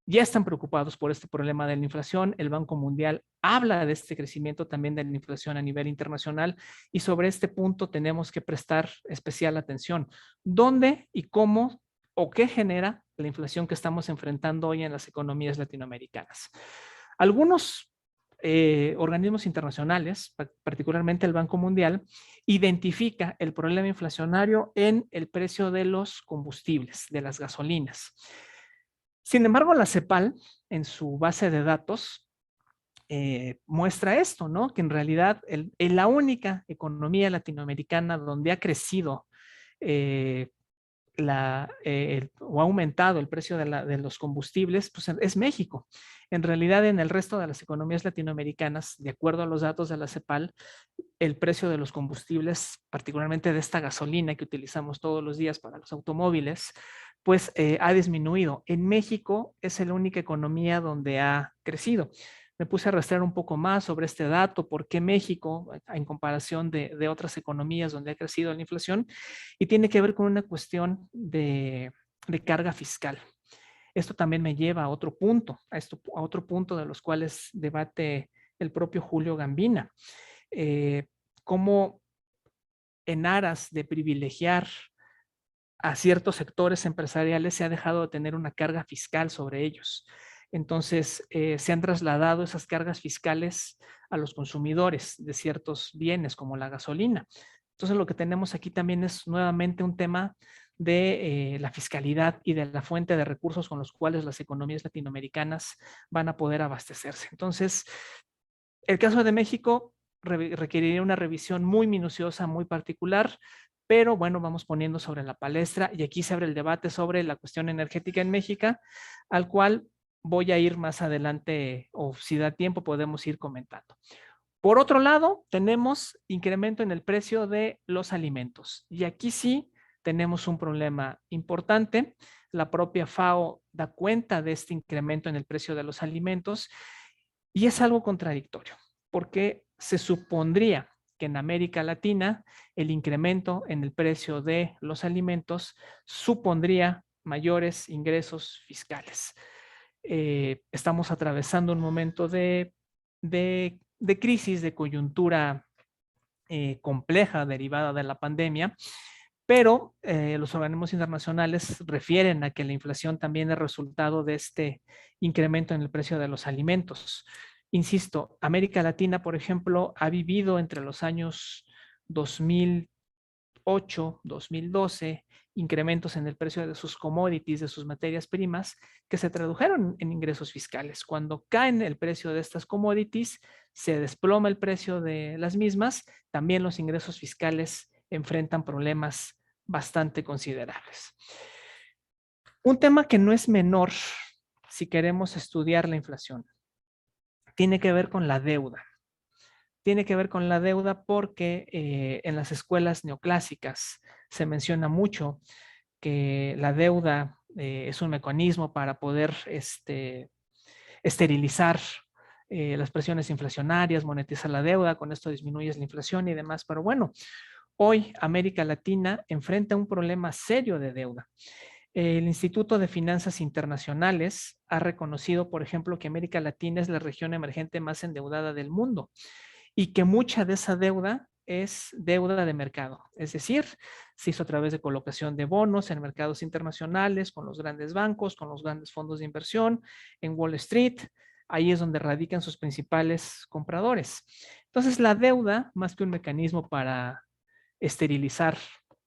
ya están preocupados por este problema de la inflación. El Banco Mundial habla de este crecimiento también de la inflación a nivel internacional y sobre este punto tenemos que prestar especial atención. ¿Dónde y cómo o qué genera la inflación que estamos enfrentando hoy en las economías latinoamericanas? Algunos organismos internacionales, particularmente el Banco Mundial, identifica el problema inflacionario en el precio de los combustibles, de las gasolinas. Sin embargo, la CEPAL, en su base de datos, muestra esto, ¿no? Que en realidad la única economía latinoamericana donde ha crecido o ha aumentado el precio de los combustibles, pues es México. En realidad, en el resto de las economías latinoamericanas, de acuerdo a los datos de la CEPAL, el precio de los combustibles, particularmente de esta gasolina que utilizamos todos los días para los automóviles, pues ha disminuido. En México es la única economía donde ha crecido. Me puse a rastrear un poco más sobre este dato, por qué México, en comparación de otras economías donde ha crecido la inflación, y tiene que ver con una cuestión de carga fiscal. Esto también me lleva a otro punto, a otro punto de los cuales debate el propio Julio Gambina. Cómo en aras de privilegiar a ciertos sectores empresariales se ha dejado de tener una carga fiscal sobre ellos. Entonces, se han trasladado esas cargas fiscales a los consumidores de ciertos bienes como la gasolina. Entonces, lo que tenemos aquí también es nuevamente un tema de la fiscalidad y de la fuente de recursos con los cuales las economías latinoamericanas van a poder abastecerse. Entonces, el caso de México requeriría una revisión muy minuciosa, muy particular, pero bueno, vamos poniendo sobre la palestra y aquí se abre el debate sobre la cuestión energética en México, al cual voy a ir más adelante, o si da tiempo podemos ir comentando. Por otro lado, tenemos incremento en el precio de los alimentos y aquí sí tenemos un problema importante. La propia FAO da cuenta de este incremento en el precio de los alimentos y es algo contradictorio, porque se supondría que en América Latina el incremento en el precio de los alimentos supondría mayores ingresos fiscales. Estamos atravesando un momento de crisis, de coyuntura compleja derivada de la pandemia, pero los organismos internacionales refieren a que la inflación también es resultado de este incremento en el precio de los alimentos. Insisto, América Latina, por ejemplo, ha vivido entre los años 2008, 2012, incrementos en el precio de sus commodities, de sus materias primas, que se tradujeron en ingresos fiscales. Cuando caen el precio de estas commodities, se desploma el precio de las mismas, también los ingresos fiscales enfrentan problemas bastante considerables. Un tema que no es menor si queremos estudiar la inflación tiene que ver con la deuda. Tiene que ver con la deuda porque en las escuelas neoclásicas se menciona mucho que la deuda es un mecanismo para poder esterilizar las presiones inflacionarias, monetizar la deuda, con esto disminuyes la inflación y demás. Pero bueno, hoy América Latina enfrenta un problema serio de deuda. El Instituto de Finanzas Internacionales ha reconocido, por ejemplo, que América Latina es la región emergente más endeudada del mundo y que mucha de esa deuda es deuda de mercado. Es decir, se hizo a través de colocación de bonos en mercados internacionales, con los grandes bancos, con los grandes fondos de inversión, en Wall Street. Ahí es donde radican sus principales compradores. Entonces, la deuda, más que un mecanismo para esterilizar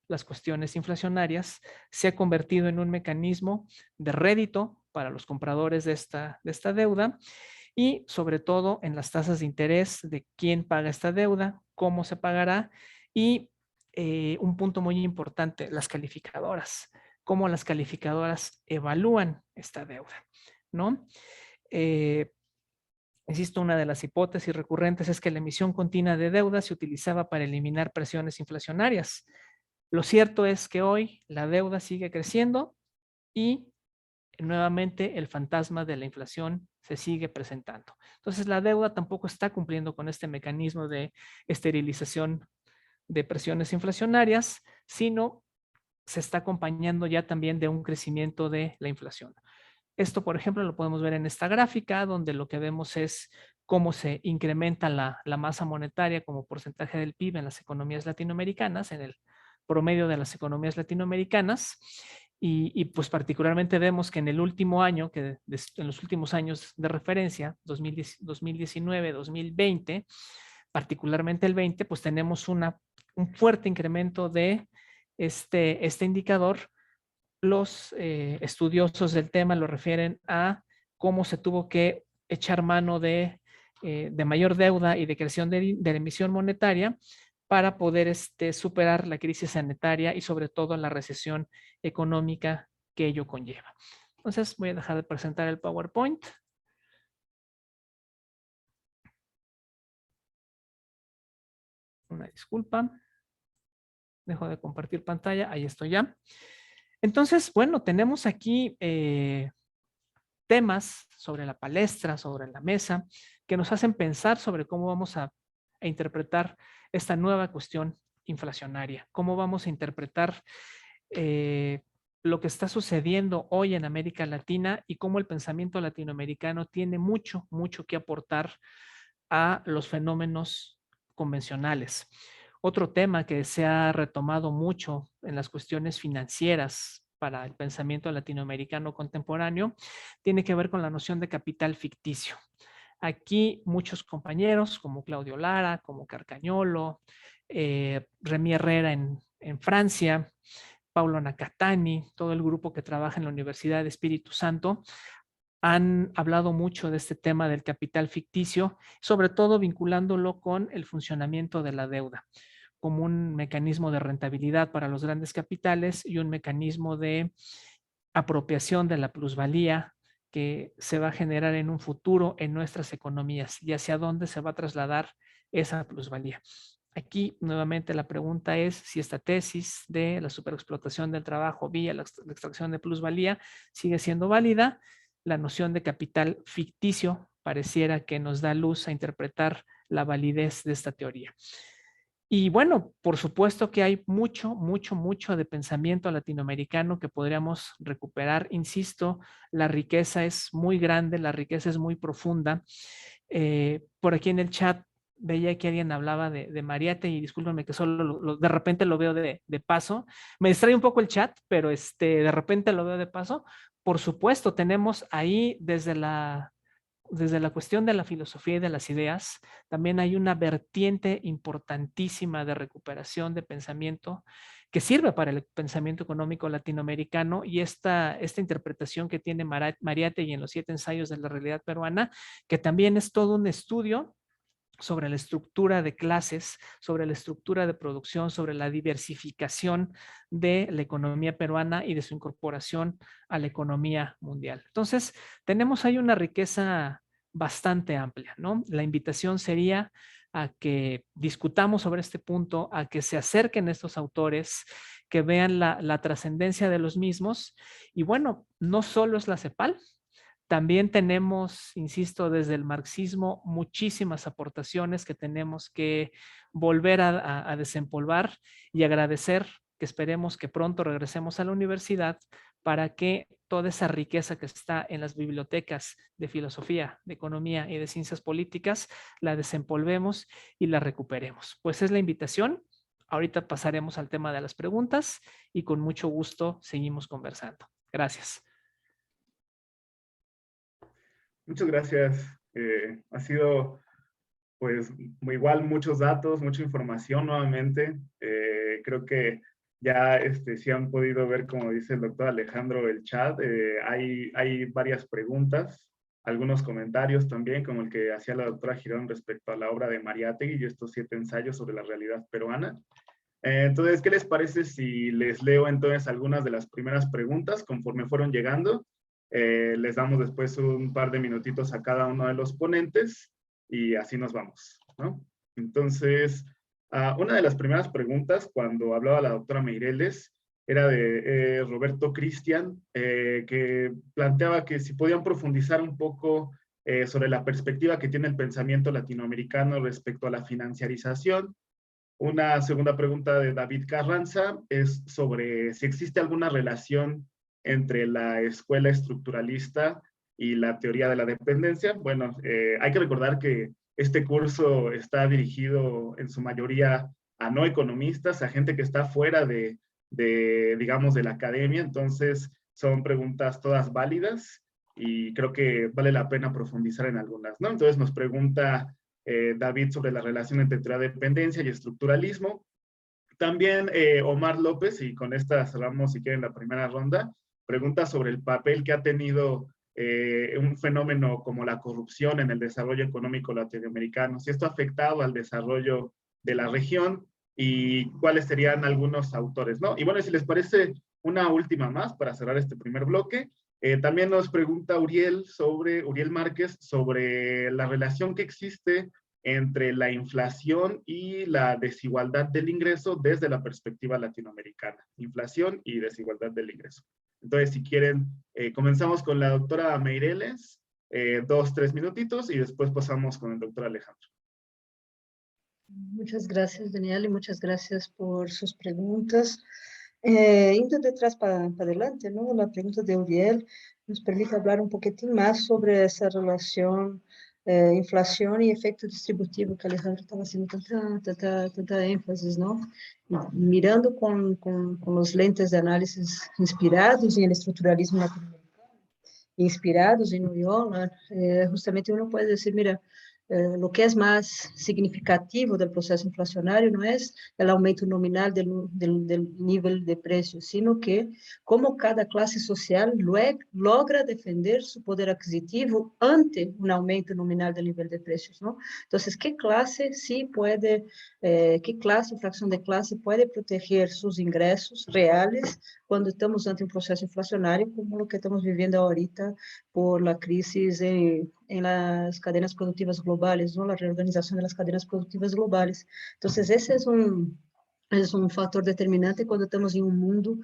las cuestiones inflacionarias, se ha convertido en un mecanismo de rédito para los compradores de esta deuda y sobre todo en las tasas de interés de quién paga esta deuda, cómo se pagará y un punto muy importante, las calificadoras, cómo las calificadoras evalúan esta deuda, ¿no? Insisto, una de las hipótesis recurrentes es que la emisión continua de deuda se utilizaba para eliminar presiones inflacionarias. Lo cierto es que hoy la deuda sigue creciendo y nuevamente el fantasma de la inflación se sigue presentando. Entonces la deuda tampoco está cumpliendo con este mecanismo de esterilización de presiones inflacionarias, sino se está acompañando ya también de un crecimiento de la inflación. Esto, por ejemplo, lo podemos ver en esta gráfica, donde lo que vemos es cómo se incrementa la masa monetaria como porcentaje del PIB en las economías latinoamericanas, en el promedio de las economías latinoamericanas. Y pues particularmente vemos que en el último año, en los últimos años de referencia, 2019, 2020, particularmente el 20, pues tenemos un fuerte incremento de este indicador. Los estudiosos del tema lo refieren a cómo se tuvo que echar mano de mayor deuda y de creación de la emisión monetaria para poder superar la crisis sanitaria y sobre todo la recesión económica que ello conlleva. Entonces voy a dejar de presentar el PowerPoint. Una disculpa. Dejo de compartir pantalla. Ahí estoy ya. Entonces, bueno, tenemos aquí temas sobre la palestra, sobre la mesa, que nos hacen pensar sobre cómo vamos a interpretar esta nueva cuestión inflacionaria, cómo vamos a interpretar lo que está sucediendo hoy en América Latina y cómo el pensamiento latinoamericano tiene mucho, mucho que aportar a los fenómenos convencionales. Otro tema que se ha retomado mucho en las cuestiones financieras para el pensamiento latinoamericano contemporáneo tiene que ver con la noción de capital ficticio. Aquí muchos compañeros como Claudio Lara, como Carcañolo, Remy Herrera en Francia, Paulo Nakatani, todo el grupo que trabaja en la Universidad de Espíritu Santo, han hablado mucho de este tema del capital ficticio, sobre todo vinculándolo con el funcionamiento de la deuda, como un mecanismo de rentabilidad para los grandes capitales y un mecanismo de apropiación de la plusvalía que se va a generar en un futuro en nuestras economías y hacia dónde se va a trasladar esa plusvalía. Aquí nuevamente la pregunta es si esta tesis de la superexplotación del trabajo vía la extracción de plusvalía sigue siendo válida. La noción de capital ficticio pareciera que nos da luz a interpretar la validez de esta teoría. Y bueno, por supuesto que hay mucho, mucho, mucho de pensamiento latinoamericano que podríamos recuperar. Insisto, la riqueza es muy grande, la riqueza es muy profunda. Por aquí en el chat veía que alguien hablaba de Mariate y discúlpenme que solo de repente lo veo de paso. Me distrae un poco el chat, pero de repente lo veo de paso. Por supuesto, tenemos ahí desde la cuestión de la filosofía y de las ideas, también hay una vertiente importantísima de recuperación de pensamiento que sirve para el pensamiento económico latinoamericano y esta interpretación que tiene Mariátegui en los 7 ensayos de la realidad peruana, que también es todo un estudio sobre la estructura de clases, sobre la estructura de producción, sobre la diversificación de la economía peruana y de su incorporación a la economía mundial. Entonces, tenemos ahí una riqueza bastante amplia, ¿no? La invitación sería a que discutamos sobre este punto, a que se acerquen estos autores, que vean la trascendencia de los mismos. Y bueno, no solo es la CEPAL, también tenemos, insisto, desde el marxismo, muchísimas aportaciones que tenemos que volver a desempolvar y agradecer, que esperemos que pronto regresemos a la universidad para que toda esa riqueza que está en las bibliotecas de filosofía, de economía y de ciencias políticas, la desempolvemos y la recuperemos. Pues es la invitación. Ahorita pasaremos al tema de las preguntas y con mucho gusto seguimos conversando. Gracias.
Muchas gracias. Ha sido, pues, igual muchos datos, mucha información nuevamente. Creo que ya sí han podido ver, como dice el doctor Alejandro, el chat. Hay varias preguntas, algunos comentarios también, como el que hacía la doctora Girón respecto a la obra de Mariátegui y estos 7 ensayos sobre la realidad peruana. Entonces, ¿qué les parece si les leo entonces algunas de las primeras preguntas conforme fueron llegando? Les damos después un par de minutitos a cada uno de los ponentes y así nos vamos, ¿no? Entonces, una de las primeras preguntas cuando hablaba la doctora Meireles era de Roberto Cristian, que planteaba que si podían profundizar un poco sobre la perspectiva que tiene el pensamiento latinoamericano respecto a la financiarización. Una segunda pregunta de David Carranza es sobre si existe alguna relación entre la escuela estructuralista y la teoría de la dependencia. Bueno, hay que recordar que este curso está dirigido en su mayoría a no economistas, a gente que está fuera digamos, de la academia. Entonces, son preguntas todas válidas y creo que vale la pena profundizar en algunas, ¿no? Entonces, nos pregunta David sobre la relación entre teoría de dependencia y estructuralismo. También Omar López, y con esta cerramos si quieren la primera ronda, pregunta sobre el papel que ha tenido un fenómeno como la corrupción en el desarrollo económico latinoamericano, si esto ha afectado al desarrollo de la región y cuáles serían algunos autores, ¿no? Y bueno, si les parece una última más para cerrar este primer bloque, también nos pregunta Uriel Márquez sobre la relación que existe entre la inflación y la desigualdad del ingreso desde la perspectiva latinoamericana. Inflación y desigualdad del ingreso. Entonces, si quieren, comenzamos con la doctora Meireles, 2-3 minutitos, y después pasamos con el doctor Alejandro.
Muchas gracias, Daniel, y muchas gracias por sus preguntas. Indo de trás para adelante, ¿no? La pregunta de Uriel nos permite hablar un poquitín más sobre esa relación inflación y efecto distributivo que Alejandro estaba haciendo tanta énfasis, ¿no? Y mirando con los lentes de análisis inspirados en el estructuralismo latinoamericano, inspirados en Loyola, justamente uno puede decir, mira, lo que es más significativo del proceso inflacionario no es el aumento nominal del nivel de precios, sino que cómo cada clase social logra defender su poder adquisitivo ante un aumento nominal del nivel de precios, ¿no? Entonces, ¿qué clase sí puede, qué clase, fracción de clase puede proteger sus ingresos reales cuando estamos ante un proceso inflacionario como lo que estamos viviendo ahorita por la crisis en las cadenas productivas globales, ¿no? La reorganización de las cadenas productivas globales. Entonces, ese es un factor determinante cuando estamos en un mundo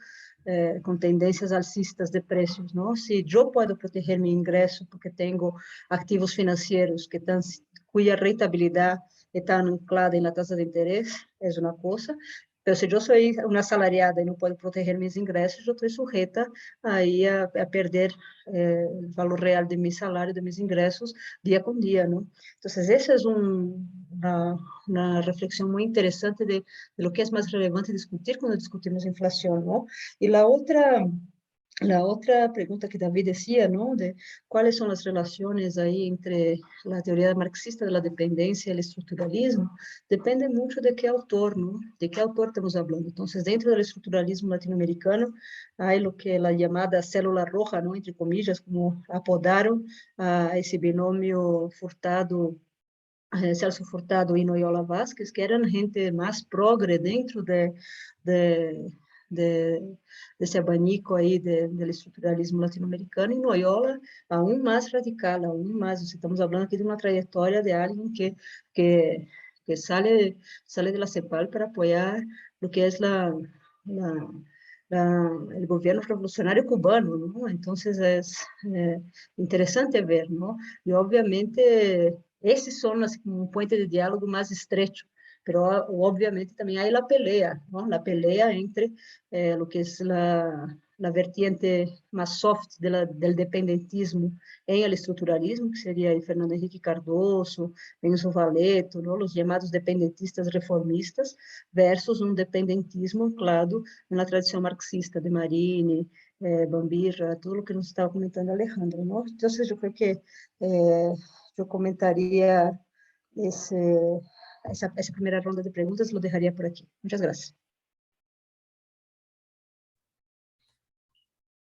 con tendencias alcistas de precios, ¿no? Si yo puedo proteger mi ingreso porque tengo activos financieros cuya rentabilidad está anclada en la tasa de interés, es una cosa, pero se eu sou uma assalariada e não posso proteger meus ingressos, eu estou sujeita aí a perder o valor real de meu salário, de meus ingressos, dia com dia, não? Então, essa é uma reflexão muito interessante de lo que é mais relevante discutir quando discutimos inflação, não? E la otra pregunta que David decía, ¿no? De cuáles son las relaciones ahí entre la teoría marxista de la dependencia y el estructuralismo, depende mucho de qué autor, ¿no? De qué autor estamos hablando. Entonces, dentro del estructuralismo latinoamericano, hay lo que la llamada célula roja, ¿no? Entre comillas, como apodaron a ese binomio Furtado, Celso Furtado y Noyola Vázquez, que eran gente más progre dentro de esse abanico aí do estruturalismo latino-americano, e Noyola aún mais radical, aún mais. Estamos falando aqui de uma trajetória de alguém que sale de la CEPAL para apoiar o que é el gobierno revolucionario cubano, ¿no? Entonces es interesante ver, ¿no? Y obviamente esses son un puente de diálogo más estrecho, pero obviamente también hay la pelea, ¿no? La pelea entre lo que es la vertiente más soft del dependentismo en el estructuralismo, que sería Fernando Henrique Cardoso, Enzo Valeto, ¿no? Los llamados dependentistas reformistas, versus un dependentismo anclado en la tradición marxista de Marini, Bambirra, todo lo que nos estaba comentando Alejandro, ¿no? Entonces yo creo que yo comentaría esa primera ronda de preguntas, lo dejaría por aquí. Muchas gracias.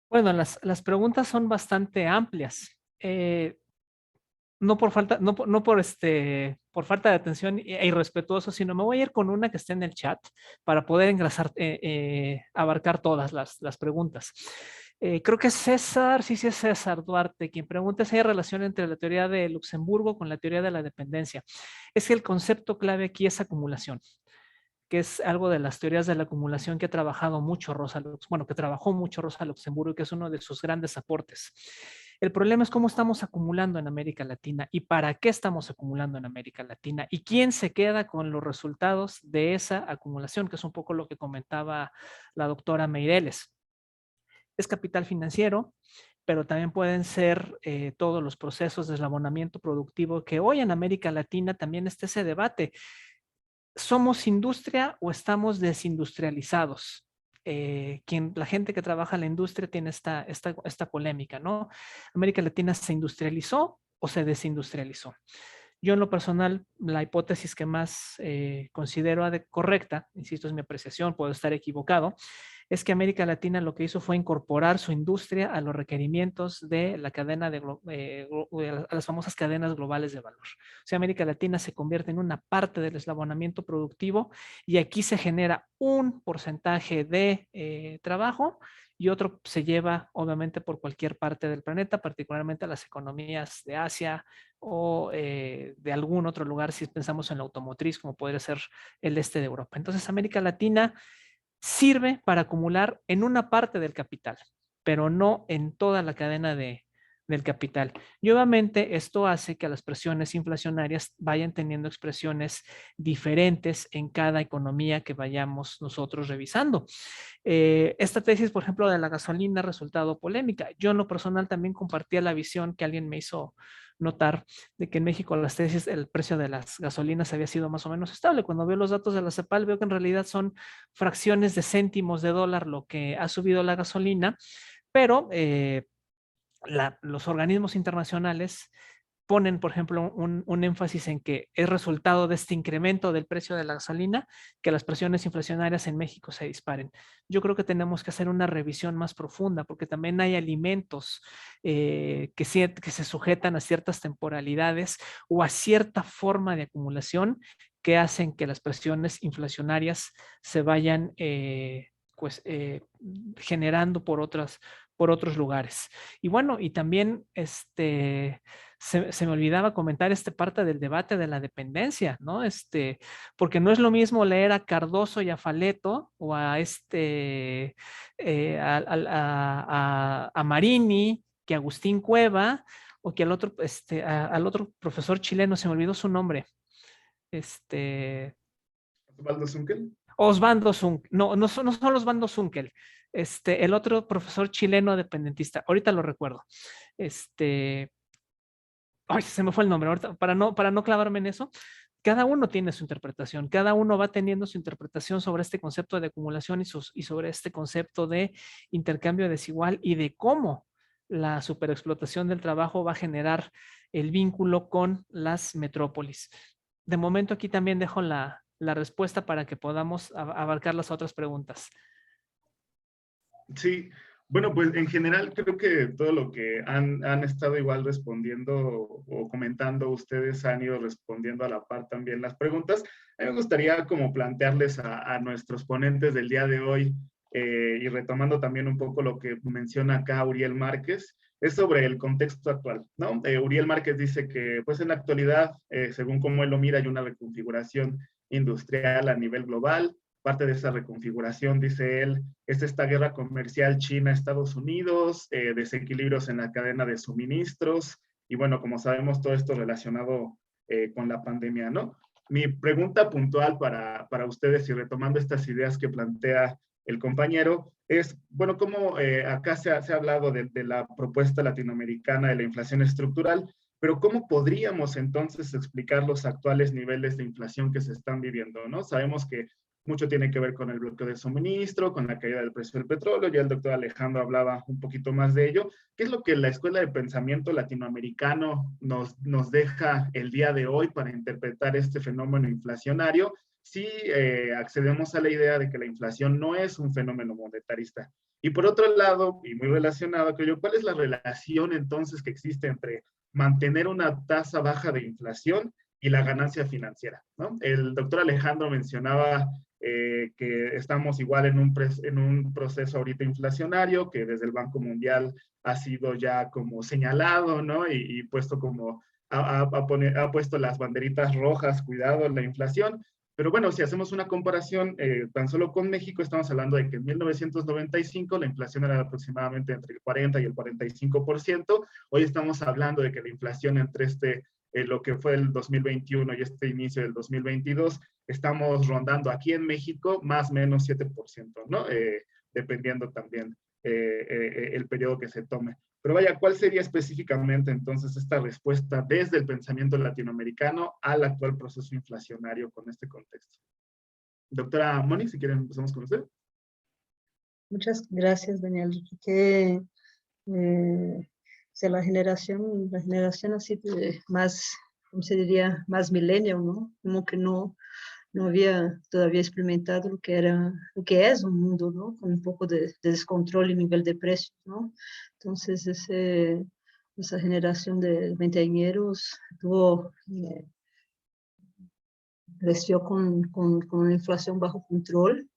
Bueno, las preguntas son bastante amplias. No por falta, por falta de atención e irrespetuoso, sino me voy a ir con una que está en el chat para poder abarcar todas las preguntas. Creo que César, sí es César Duarte, quien pregunta si hay relación entre la teoría de Luxemburgo con la teoría de la dependencia. Es que el concepto clave aquí es acumulación, que es algo de las teorías de la acumulación que ha trabajado mucho que trabajó mucho Rosa Luxemburgo, que es uno de sus grandes aportes. El problema es cómo estamos acumulando en América Latina y para qué estamos acumulando en América Latina y quién se queda con los resultados de esa acumulación, que es un poco lo que comentaba la doctora Meireles. Es capital financiero, pero también pueden ser todos los procesos de eslabonamiento productivo, que hoy en América Latina también está ese debate. ¿Somos industria o estamos desindustrializados? La gente que trabaja en la industria tiene esta polémica, ¿no? ¿América Latina se industrializó o se desindustrializó? Yo en lo personal, la hipótesis que más considero correcta, insisto, es mi apreciación, puedo estar equivocado, es que América Latina lo que hizo fue incorporar su industria a los requerimientos de la cadena a las famosas cadenas globales de valor. O sea, América Latina se convierte en una parte del eslabonamiento productivo y aquí se genera un porcentaje de trabajo y otro se lleva obviamente por cualquier parte del planeta, particularmente a las economías de Asia o de algún otro lugar si pensamos en la automotriz, como podría ser el este de Europa. Entonces, América Latina sirve para acumular en una parte del capital, pero no en toda la cadena del capital. Y obviamente esto hace que las presiones inflacionarias vayan teniendo expresiones diferentes en cada economía que vayamos nosotros revisando. Esta tesis, por ejemplo, de la gasolina ha resultado polémica. Yo en lo personal también compartía la visión que alguien me hizo notar de que en México las tesis, el precio de las gasolinas había sido más o menos estable. Cuando veo los datos de la CEPAL, veo que en realidad son fracciones de céntimos de dólar lo que ha subido la gasolina, pero los organismos internacionales ponen, por ejemplo, un énfasis en que es resultado de este incremento del precio de la gasolina que las presiones inflacionarias en México se disparen. Yo creo que tenemos que hacer una revisión más profunda porque también hay alimentos que se sujetan a ciertas temporalidades o a cierta forma de acumulación que hacen que las presiones inflacionarias se vayan generando por otros lugares. Y bueno, y también se me olvidaba comentar esta parte del debate de la dependencia, ¿no? Porque no es lo mismo leer a Cardoso y a Faleto o a Marini que a Agustín Cueva o que al otro profesor chileno, se me olvidó su nombre.
Osvaldo Zunkel.
Osvaldo Zunkel, no son Osvaldo Zunkel, el otro profesor chileno dependentista, ahorita lo recuerdo. Ay, se me fue el nombre, ahorita, para no clavarme en eso. Cada uno tiene su interpretación, cada uno va teniendo su interpretación sobre este concepto de acumulación y sobre este concepto de intercambio desigual y de cómo la superexplotación del trabajo va a generar el vínculo con las metrópolis. De momento aquí también dejo la respuesta para que podamos abarcar las otras preguntas.
Sí, bueno, pues en general creo que todo lo que han estado igual respondiendo o comentando ustedes han ido respondiendo a la par también las preguntas. A mí me gustaría como plantearles a nuestros ponentes del día de hoy y retomando también un poco lo que menciona acá Uriel Márquez, es sobre el contexto actual, ¿no? Uriel Márquez dice que pues en la actualidad, según cómo él lo mira, hay una reconfiguración industrial a nivel global. Parte de esa reconfiguración, dice él, es esta guerra comercial China-Estados Unidos, desequilibrios en la cadena de suministros, y bueno, como sabemos, todo esto relacionado con la pandemia, ¿no? Mi pregunta puntual para ustedes, y retomando estas ideas que plantea el compañero, es, bueno, cómo acá se ha hablado de la propuesta latinoamericana de la inflación estructural, pero ¿cómo podríamos entonces explicar los actuales niveles de inflación que se están viviendo, ¿no? Sabemos que mucho tiene que ver con el bloqueo de suministro, con la caída del precio del petróleo. Ya el doctor Alejandro hablaba un poquito más de ello. ¿Qué es lo que la Escuela de Pensamiento Latinoamericano nos deja el día de hoy para interpretar este fenómeno inflacionario? Si accedemos a la idea de que la inflación no es un fenómeno monetarista. Y por otro lado, y muy relacionado, creo yo, ¿cuál es la relación entonces que existe entre mantener una tasa baja de inflación y la ganancia financiera, ¿no? El doctor Alejandro mencionaba que estamos igual en un proceso ahorita inflacionario, que desde el Banco Mundial ha sido ya como señalado, ¿no? Y puesto como, ha puesto las banderitas rojas, cuidado, la inflación. Pero bueno, si hacemos una comparación tan solo con México, estamos hablando de que en 1995 la inflación era aproximadamente entre el 40 y el 45%. Hoy estamos hablando de que la inflación entre lo que fue el 2021 y este inicio del 2022, estamos rondando aquí en México más o menos 7%, ¿no? Dependiendo también el periodo que se tome. Pero vaya, ¿cuál sería específicamente entonces esta respuesta desde el pensamiento latinoamericano al actual proceso inflacionario con este contexto? Doctora Moni, si quieren empezamos con usted.
Muchas gracias, Daniel. Que la generación así más, ¿cómo se diría? Más millennial, ¿no? Como que no no había todavía experimentado lo que es un mundo, ¿no? Con un poco de descontrol y nivel de precios, ¿no? Entonces, esa generación de veinteañeros tuvo, creció con una inflación bajo control,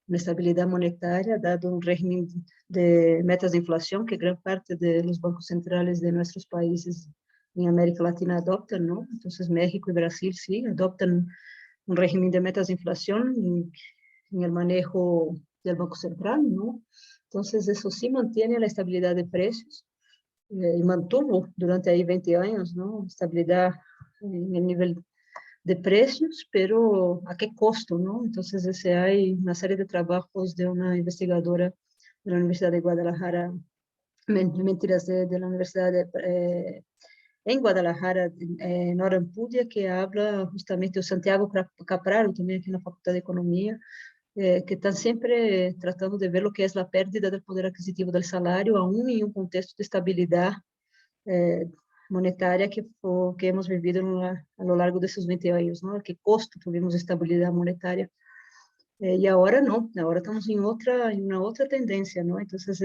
una estabilidad monetaria, dado un régimen de metas de inflación que gran parte de los bancos centrales de nuestros países en América Latina adoptan, ¿no? Entonces, México y Brasil sí adoptan un régimen de metas de inflación en el manejo del Banco Central, ¿no? Entonces, eso sí mantiene la estabilidad de precios y mantuvo durante ahí 20 años, ¿no? Estabilidad en el nivel de precios, pero ¿a qué costo, no? Entonces, hay una serie de trabajos de una investigadora de la Universidad de Guadalajara, mentiras, de la Universidad en Guadalajara, Nora Ampudia, que habla justamente de Santiago Capraro, también aquí en la Facultad de Economía, que están siempre tratando de ver lo que es la pérdida del poder adquisitivo del salario, aún en un contexto de estabilidad eh, monetária que hemos vivido a lo largo de esos 20 años, ¿no? ¿A qué costo tuvimos estabilidad monetaria? Y ahora no, ahora estamos en una otra tendencia, ¿no? Entonces,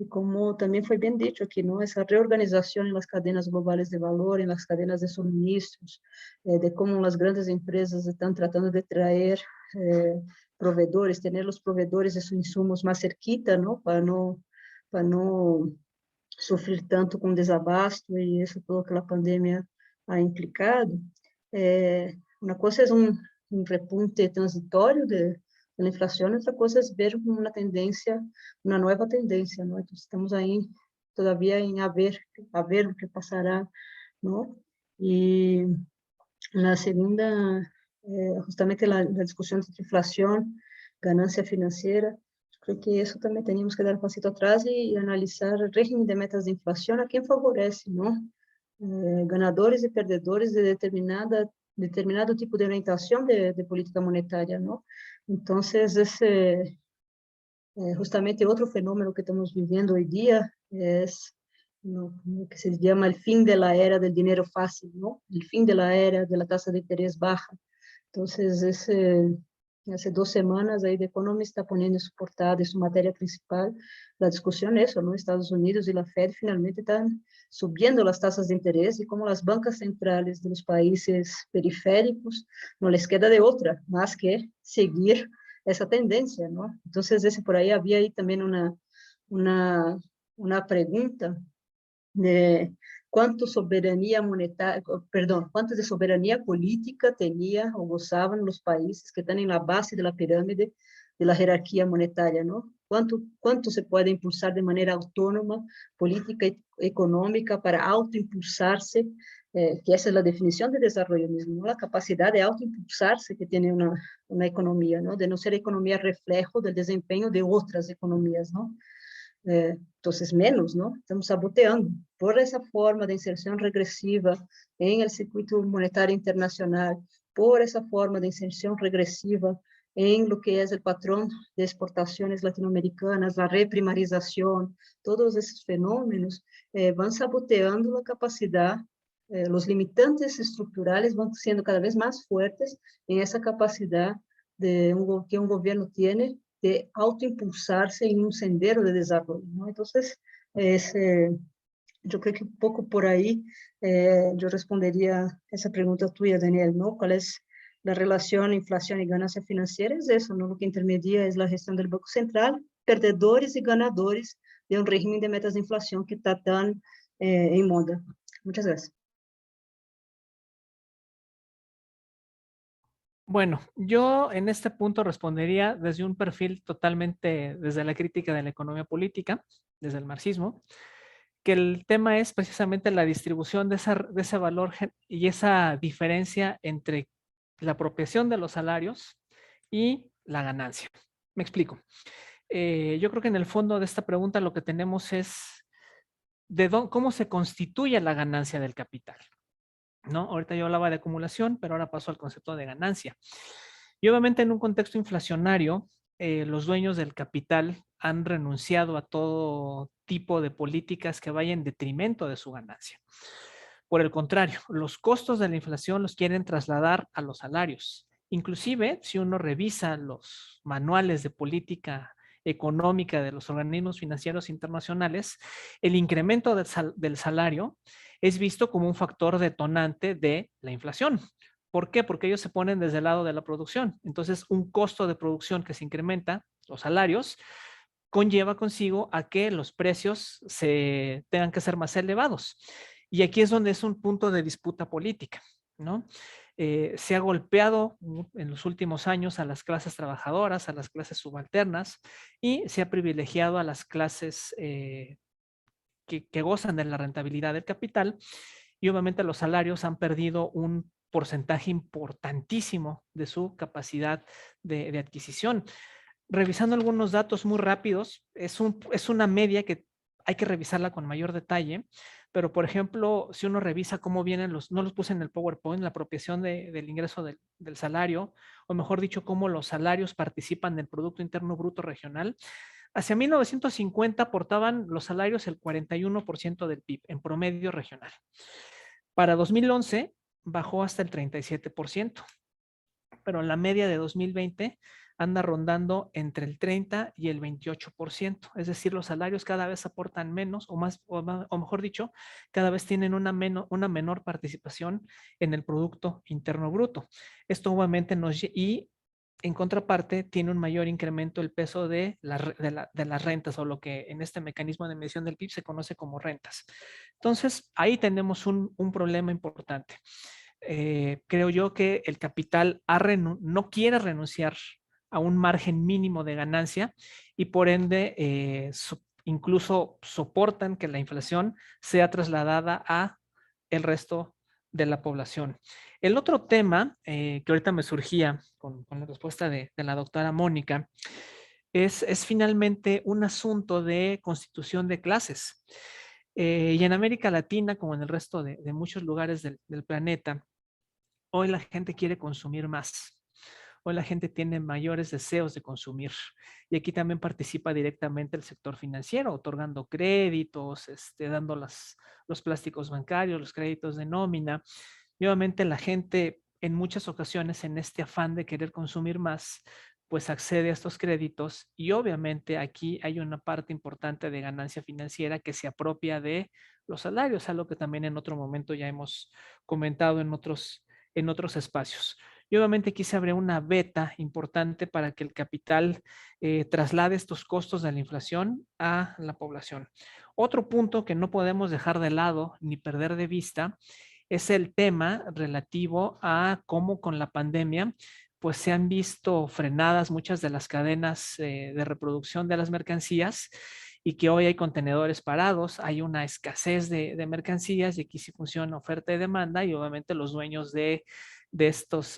y como también fue bien dicho aquí, ¿no? Esa reorganización en las cadenas globales de valor, en las cadenas de suministros, de cómo las grandes empresas están tratando de traer proveedores, tener los proveedores de sus insumos más cerquita, ¿no? Para no sofrer tanto com desabasto e isso tudo que a pandemia ha implicado. Uma coisa é um repunte transitório da inflação, outra coisa é ver uma tendência, uma nova tendência, não? Então, estamos aí todavía em a ver o que passará, não? E na segunda, justamente a discussão de inflação, ganância financeira. Creo que eso también teníamos que dar un pasito atrás y analizar el régimen de metas de inflación, a quién favorece, ¿no? Ganadores y perdedores de determinado tipo de orientación de política monetaria, ¿no? Entonces, justamente otro fenómeno que estamos viviendo hoy día es lo que se llama el fin de la era del dinero fácil, ¿no? El fin de la era de la tasa de interés baja. Entonces, hace 2 semanas, ahí The Economist está poniendo en su portada, en su materia principal, la discusión eso, ¿no? Estados Unidos y la Fed finalmente están subiendo las tasas de interés y como las bancas centrales de los países periféricos no les queda de otra más que seguir esa tendencia, ¿no? Entonces, por ahí había ahí también una pregunta de cuánto soberanía monetaria, perdón, cuánto de soberanía política tenía o gozaban los países que están en la base de la pirámide de la jerarquía monetaria, ¿no? Cuánto se puede impulsar de manera autónoma, política y económica para autoimpulsarse, que esa es la definición de desarrollo mismo, ¿no? La capacidad de autoimpulsarse que tiene una economía, ¿no? De no ser economía reflejo del desempeño de otras economías, ¿no? Entonces menos, ¿no? Estamos saboteando por esa forma de inserción regresiva en el circuito monetario internacional, por esa forma de inserción regresiva en lo que es el patrón de exportaciones latinoamericanas, la reprimarización, todos esos fenómenos van saboteando la capacidad, los limitantes estructurales van siendo cada vez más fuertes en esa capacidad que un gobierno tiene de autoimpulsarse en un sendero de desarrollo, ¿no? Entonces, yo creo que un poco por ahí yo respondería esa pregunta tuya, Daniel, ¿no? ¿Cuál es la relación inflación y ganancia financiera? Es eso, ¿no? Lo que intermedia es la gestión del Banco Central, perdedores y ganadores de un régimen de metas de inflación que está tan en moda. Muchas gracias.
Bueno, yo en este punto respondería desde un perfil totalmente, desde la crítica de la economía política, desde el marxismo, que el tema es precisamente la distribución de ese valor y esa diferencia entre la apropiación de los salarios y la ganancia. Me explico. Yo creo que en el fondo de esta pregunta lo que tenemos es cómo se constituye la ganancia del capital, ¿no? Ahorita yo hablaba de acumulación, pero ahora paso al concepto de ganancia. Y obviamente en un contexto inflacionario, los dueños del capital han renunciado a todo tipo de políticas que vayan en detrimento de su ganancia. Por el contrario, los costos de la inflación los quieren trasladar a los salarios Inclusive, si uno revisa los manuales de política económica de los organismos financieros internacionales, el incremento del salario es visto como un factor detonante de la inflación. ¿Por qué? Porque ellos se ponen desde el lado de la producción. Entonces, un costo de producción que se incrementa, los salarios, conlleva consigo a que los precios se tengan que ser más elevados. Y aquí es donde es un punto de disputa política, ¿no? Se ha golpeado en los últimos años a las clases trabajadoras, a las clases subalternas, y se ha privilegiado a las clases que gozan de la rentabilidad del capital, y obviamente los salarios han perdido un porcentaje importantísimo de su capacidad de adquisición. Revisando algunos datos muy rápidos, es una media que hay que revisarla con mayor detalle, pero por ejemplo, si uno revisa cómo vienen no los puse en el PowerPoint, la apropiación del ingreso del salario, o mejor dicho, cómo los salarios participan del Producto Interno Bruto Regional. Hacia 1950 aportaban los salarios el 41% del PIB en promedio regional. Para 2011 bajó hasta el 37%, pero la media de 2020 anda rondando entre el 30 y el 28%. Es decir, los salarios cada vez aportan menos o mejor dicho, cada vez tienen una menor participación en el Producto Interno Bruto. Esto obviamente y en contraparte tiene un mayor incremento el peso de las rentas, o lo que en este mecanismo de medición del PIB se conoce como rentas. Entonces, ahí tenemos un problema importante. Creo yo que el capital no quiere renunciar a un margen mínimo de ganancia, y por ende incluso soportan que la inflación sea trasladada a el resto de la población. El otro tema que ahorita me surgía con la respuesta de la doctora Mónica es finalmente un asunto de constitución de clases. Y en América Latina, como en el resto de muchos lugares del planeta, hoy la gente quiere consumir más. Hoy la gente tiene mayores deseos de consumir. Y aquí también participa directamente el sector financiero, otorgando créditos, dando los plásticos bancarios, los créditos de nómina. Y obviamente la gente en muchas ocasiones, en este afán de querer consumir más, pues accede a estos créditos, y obviamente aquí hay una parte importante de ganancia financiera que se apropia de los salarios, algo que también en otro momento ya hemos comentado en otros espacios. Y obviamente aquí se abre una beta importante para que el capital traslade estos costos de la inflación a la población. Otro punto que no podemos dejar de lado ni perder de vista es el tema relativo a cómo con la pandemia pues se han visto frenadas muchas de las cadenas de reproducción de las mercancías, y que hoy hay contenedores parados, hay una escasez de mercancías, y aquí sí funciona oferta y demanda, y obviamente los dueños de estos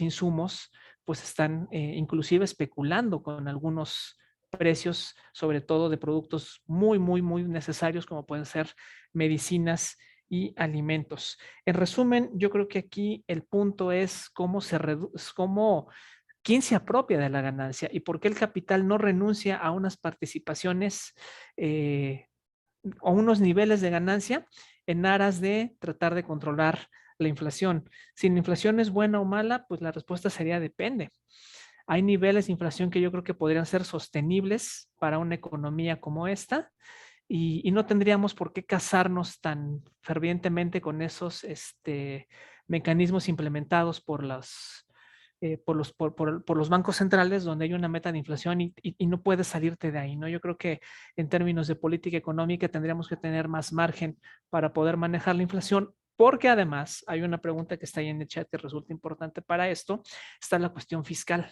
insumos pues están inclusive especulando con algunos precios, sobre todo de productos muy, muy, muy necesarios, como pueden ser medicinas y alimentos. En resumen, yo creo que aquí el punto es quién se apropia de la ganancia y por qué el capital no renuncia a unas participaciones o unos niveles de ganancia en aras de tratar de controlar la inflación. Si la inflación es buena o mala, pues la respuesta sería depende. Hay niveles de inflación que yo creo que podrían ser sostenibles para una economía como esta, y no tendríamos por qué casarnos tan fervientemente con esos mecanismos implementados por los bancos centrales, donde hay una meta de inflación y no puedes salirte de ahí, ¿no? Yo creo que en términos de política económica tendríamos que tener más margen para poder manejar la inflación, porque además hay una pregunta que está ahí en el chat que resulta importante para esto, está la cuestión fiscal.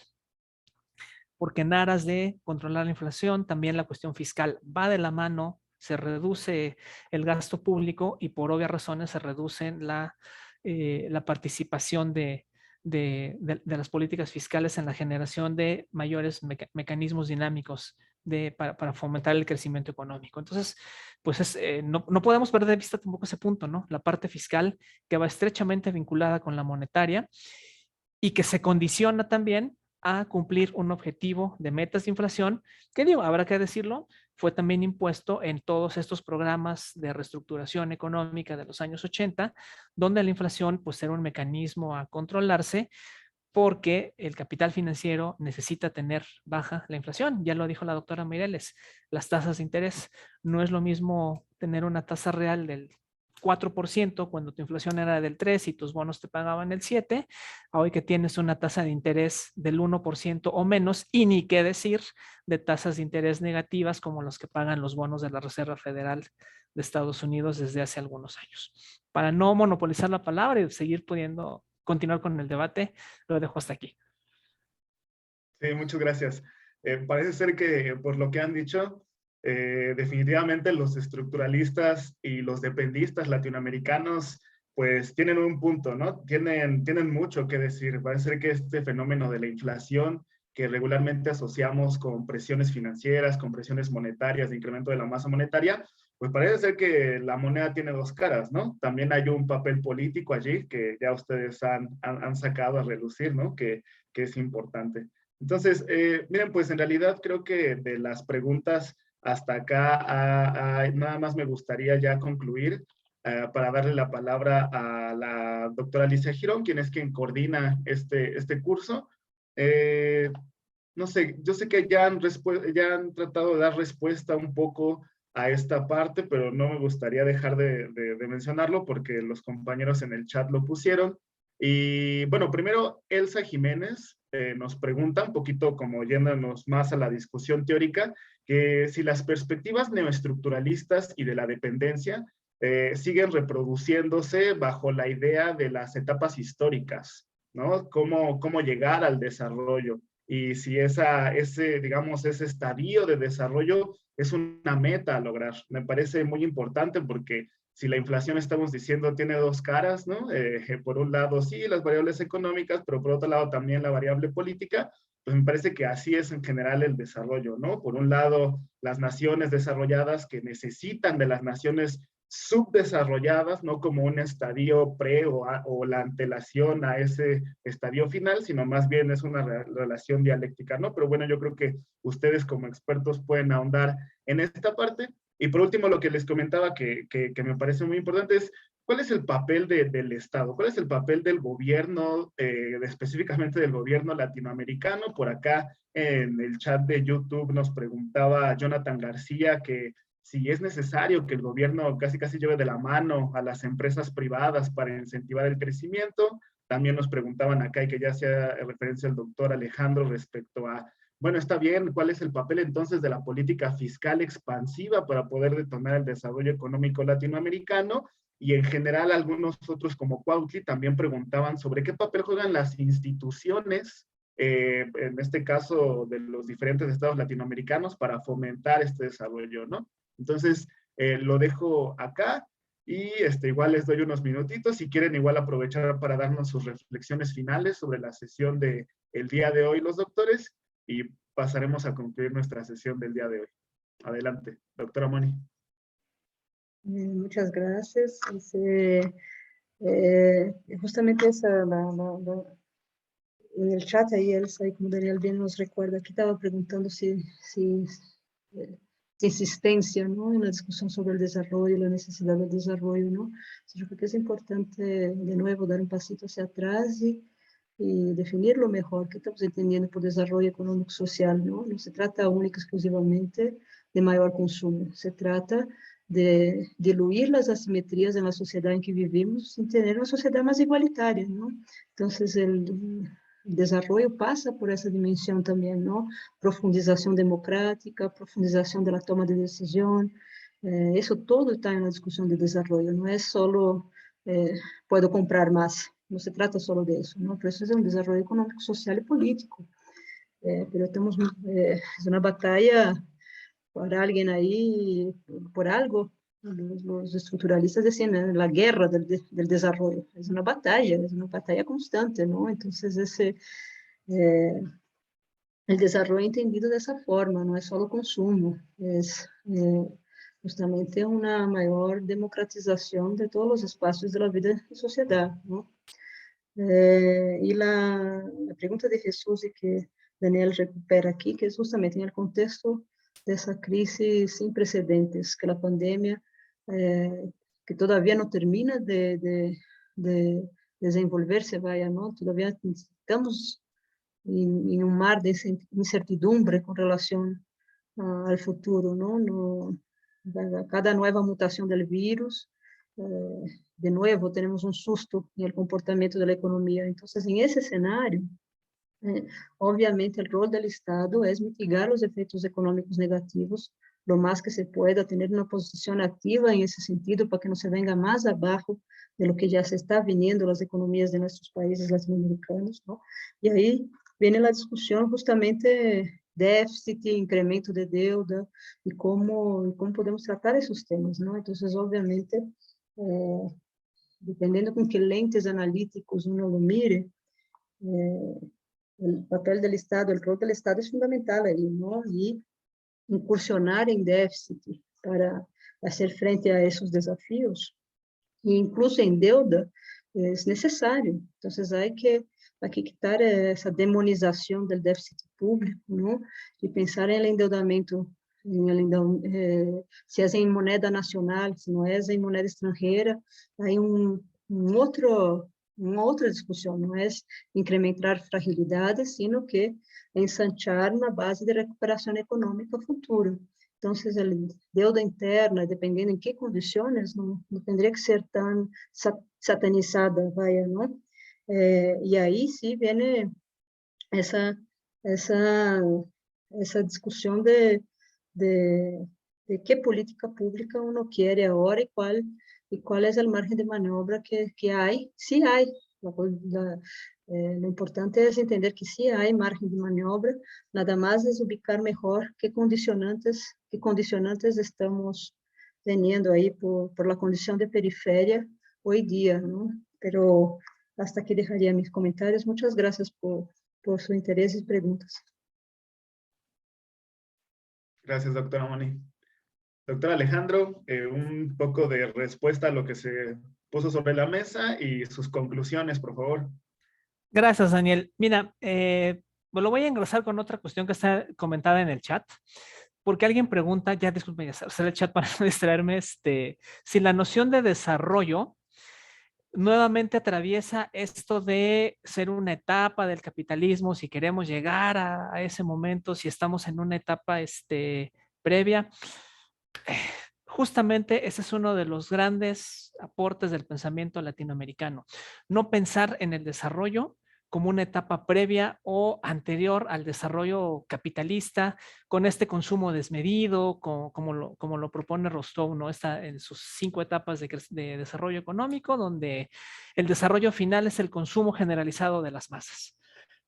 Porque en aras de controlar la inflación, también la cuestión fiscal va de la mano, se reduce el gasto público y por obvias razones se reduce la participación de las políticas fiscales en la generación de mayores mecanismos dinámicos para fomentar el crecimiento económico. Entonces, pues no podemos perder de vista tampoco ese punto, ¿no? La parte fiscal, que va estrechamente vinculada con la monetaria y que se condiciona también a cumplir un objetivo de metas de inflación, que digo, habrá que decirlo, fue también impuesto en todos estos programas de reestructuración económica de los años 80, donde la inflación pues era un mecanismo a controlarse, porque el capital financiero necesita tener baja la inflación. Ya lo dijo la doctora Mireles, las tasas de interés. No es lo mismo tener una tasa real del 4% cuando tu inflación era del 3 y tus bonos te pagaban el 7, a hoy que tienes una tasa de interés del 1% o menos, y ni qué decir de tasas de interés negativas como los que pagan los bonos de la Reserva Federal de Estados Unidos desde hace algunos años. Para no monopolizar la palabra y seguir pudiendo continuar con el debate, lo dejo hasta aquí.
Sí, muchas gracias. Parece ser que por lo que han dicho, definitivamente los estructuralistas y los dependistas latinoamericanos pues tienen un punto, ¿no? Tienen mucho que decir. Parece ser que este fenómeno de la inflación que regularmente asociamos con presiones financieras, con presiones monetarias, de incremento de la masa monetaria, pues parece ser que la moneda tiene dos caras, ¿no? También hay un papel político allí que ya ustedes han sacado a relucir, ¿no? Que es importante. Entonces, miren, pues en realidad creo que de las preguntas hasta acá, nada más me gustaría ya concluir para darle la palabra a la doctora Alicia Girón, quien coordina este curso. No sé, yo sé que ya han tratado de dar respuesta un poco a esta parte, pero no me gustaría dejar de mencionarlo porque los compañeros en el chat lo pusieron. Y bueno, primero Elsa Jiménez nos pregunta, un poquito como yéndonos más a la discusión teórica, que si las perspectivas neoestructuralistas y de la dependencia siguen reproduciéndose bajo la idea de las etapas históricas, ¿no? Cómo llegar al desarrollo y si digamos, ese estadio de desarrollo es una meta a lograr. Me parece muy importante porque si la inflación, estamos diciendo, tiene dos caras, ¿no? Por un lado, sí, las variables económicas, pero por otro lado también la variable política, pues me parece que así es en general el desarrollo, ¿no? Por un lado, las naciones desarrolladas que necesitan de las naciones subdesarrolladas, no como un estadio pre o la antelación a ese estadio final, sino más bien es una relación dialéctica, ¿no? Pero bueno, yo creo que ustedes como expertos pueden ahondar en esta parte. Y por último, lo que les comentaba que me parece muy importante es cuál es el papel del Estado, cuál es el papel del gobierno, específicamente del gobierno latinoamericano. Por acá en el chat de YouTube nos preguntaba Jonathan García que si es necesario que el gobierno casi lleve de la mano a las empresas privadas para incentivar el crecimiento. También nos preguntaban acá, y que ya hacía referencia al doctor Alejandro respecto a, bueno, está bien, ¿cuál es el papel entonces de la política fiscal expansiva para poder detonar el desarrollo económico latinoamericano? Y en general algunos otros como Cuautli también preguntaban sobre qué papel juegan las instituciones, en este caso de los diferentes estados latinoamericanos, para fomentar este desarrollo, ¿no? Entonces, lo dejo acá y igual les doy unos minutitos si quieren igual aprovechar para darnos sus reflexiones finales sobre la sesión del día de hoy, los doctores, y pasaremos a concluir nuestra sesión del día de hoy. Adelante, doctora Moni.
Muchas gracias. Justamente en el chat ahí, Elsa, como Daniel bien nos recuerda, aquí estaba preguntando si insistencia, ¿no? En la discusión sobre el desarrollo, la necesidad del desarrollo, ¿no? Entonces, yo creo que es importante, de nuevo, dar un pasito hacia atrás y definir lo mejor que estamos entendiendo por desarrollo económico social, ¿no? No se trata única y exclusivamente de mayor consumo, se trata de diluir las asimetrías en la sociedad en que vivimos sin tener una sociedad más igualitaria, ¿no? Entonces, el desarrollo pasa por esa dimensión también, ¿no? Profundización democrática, profundización de la toma de decisión, eso todo está en la discusión de desarrollo, no es solo puedo comprar más, no se trata solo de eso, ¿no? Pero eso es un desarrollo económico, social y político, pero estamos, es una batalla por alguien ahí, por algo. Los estructuralistas decían la guerra del desarrollo, es una batalla constante, ¿no? Entonces el desarrollo entendido de esa forma, no es solo consumo, es justamente una mayor democratización de todos los espacios de la vida y sociedad, ¿no? Y la pregunta de Jesús y que Daniel recupera aquí, que es justamente en el contexto de esa crisis sin precedentes, que la pandemia, que todavía no termina de desenvolverse, vaya, ¿no? Todavía estamos en un mar de incertidumbre con relación al futuro, ¿no? Cada nueva mutación del virus, de nuevo tenemos un susto en el comportamiento de la economía. Entonces, en ese escenario, obviamente el rol del Estado es mitigar los efectos económicos negativos lo más que se pueda, tener una posición activa en ese sentido para que no se venga más abajo de lo que ya se está viniendo las economías de nuestros países latinoamericanos, ¿no? Y ahí viene la discusión justamente déficit, incremento de deuda y cómo podemos tratar esos temas, ¿no? Entonces, obviamente, dependiendo con qué lentes analíticos uno lo mire, el papel del Estado, el rol del Estado es fundamental ahí, ¿no? Y incursionar en déficit para hacer frente a esos desafíos, e incluso en deuda, es necesario. Entonces, hay que quitar esa demonización del déficit público, ¿no? Y pensar en el endeudamiento, si es en moneda nacional, si no es en moneda extranjera, hay uma outra discussão, não é incrementar fragilidades, sino que ensanchar na base de recuperação econômica futura. Então, a deuda interna, dependendo em que condições, não teria que ser tão satanizada, vaya, não? E aí sim vem essa discussão de que política pública uno quer agora e qual é o margen de maniobra que há. Sí hay. Lo importante es entender que sí hay margen de maniobra, nada más es ubicar mejor qué condicionantes estamos teniendo ahí por la condición de periferia hoy día, ¿no? Pero hasta aquí dejaría mis comentarios. Muchas gracias por su interés y preguntas.
Gracias, doctora Moni. Doctor Alejandro, un poco de respuesta a lo que se puso sobre la mesa y sus conclusiones, por favor.
Gracias, Daniel. Mira, lo voy a engrosar con otra cuestión que está comentada en el chat, porque alguien pregunta, ya disculpen, hacer el chat para no distraerme, si la noción de desarrollo nuevamente atraviesa esto de ser una etapa del capitalismo, si queremos llegar a ese momento, si estamos en una etapa previa. Justamente ese es uno de los grandes aportes del pensamiento latinoamericano. No pensar en el desarrollo como una etapa previa o anterior al desarrollo capitalista, con este consumo desmedido, como lo propone Rostow, ¿no? Está en sus 5 etapas de desarrollo económico, donde el desarrollo final es el consumo generalizado de las masas.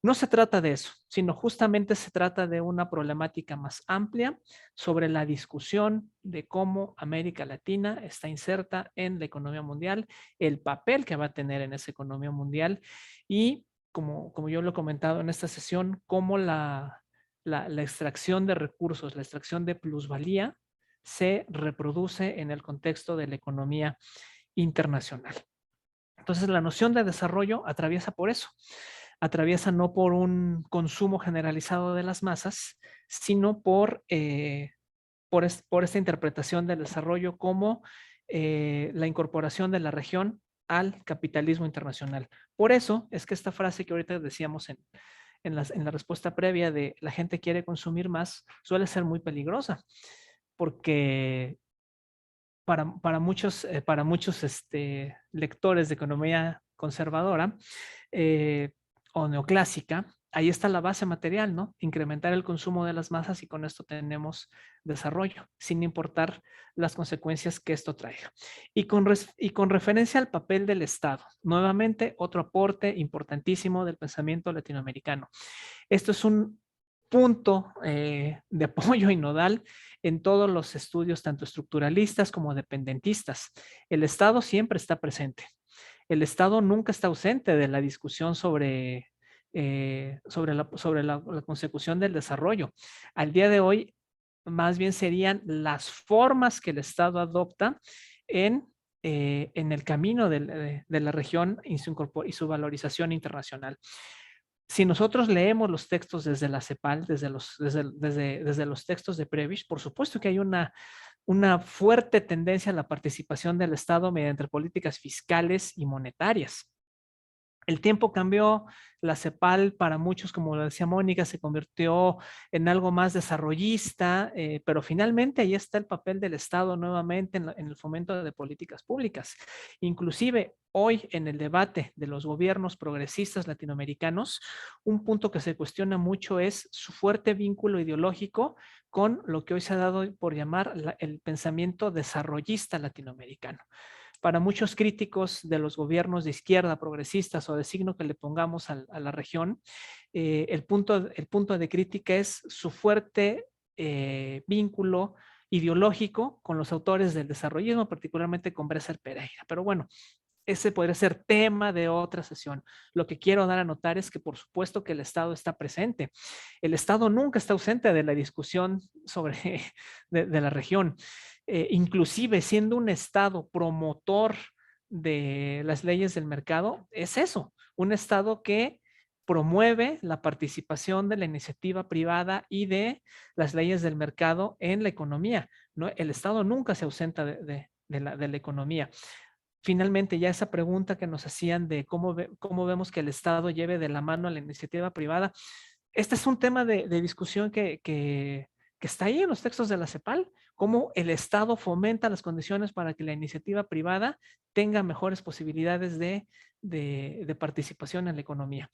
No se trata de eso, sino justamente se trata de una problemática más amplia sobre la discusión de cómo América Latina está inserta en la economía mundial, el papel que va a tener en esa economía mundial y, como yo lo he comentado en esta sesión, cómo la extracción de recursos, la extracción de plusvalía se reproduce en el contexto de la economía internacional. Entonces, la noción de desarrollo atraviesa por eso. Atraviesa no por un consumo generalizado de las masas, sino por esta interpretación del desarrollo como la incorporación de la región al capitalismo internacional. Por eso es que esta frase que ahorita decíamos en la respuesta previa de la gente quiere consumir más, suele ser muy peligrosa, porque para muchos lectores de economía conservadora, o neoclásica, ahí está la base material, ¿no? Incrementar el consumo de las masas y con esto tenemos desarrollo, sin importar las consecuencias que esto traiga. Y con referencia al papel del Estado, nuevamente otro aporte importantísimo del pensamiento latinoamericano. Esto es un punto de apoyo y nodal en todos los estudios, tanto estructuralistas como dependentistas. El Estado siempre está presente. El Estado nunca está ausente de la discusión sobre la consecución del desarrollo. Al día de hoy, más bien serían las formas que el Estado adopta en el camino de la región y su valorización internacional. Si nosotros leemos los textos desde la CEPAL, desde los textos de Prebisch, por supuesto que hay una fuerte tendencia a la participación del Estado mediante políticas fiscales y monetarias. El tiempo cambió, la CEPAL para muchos, como lo decía Mónica, se convirtió en algo más desarrollista, pero finalmente ahí está el papel del Estado nuevamente en el fomento de políticas públicas. Inclusive hoy en el debate de los gobiernos progresistas latinoamericanos, un punto que se cuestiona mucho es su fuerte vínculo ideológico con lo que hoy se ha dado por llamar el pensamiento desarrollista latinoamericano. Para muchos críticos de los gobiernos de izquierda, progresistas o de signo que le pongamos a la región, el punto de crítica es su fuerte vínculo ideológico con los autores del desarrollismo, particularmente con Bresser Pereira. Pero bueno, ese podría ser tema de otra sesión. Lo que quiero dar a notar es que por supuesto que el Estado está presente. El Estado nunca está ausente de la discusión sobre de la región. Inclusive siendo un Estado promotor de las leyes del mercado, es eso, un Estado que promueve la participación de la iniciativa privada y de las leyes del mercado en la economía, ¿no? El Estado nunca se ausenta de la economía. Finalmente, ya esa pregunta que nos hacían de cómo vemos que el Estado lleve de la mano a la iniciativa privada, este es un tema de discusión que está ahí en los textos de la CEPAL, cómo el Estado fomenta las condiciones para que la iniciativa privada tenga mejores posibilidades de participación en la economía,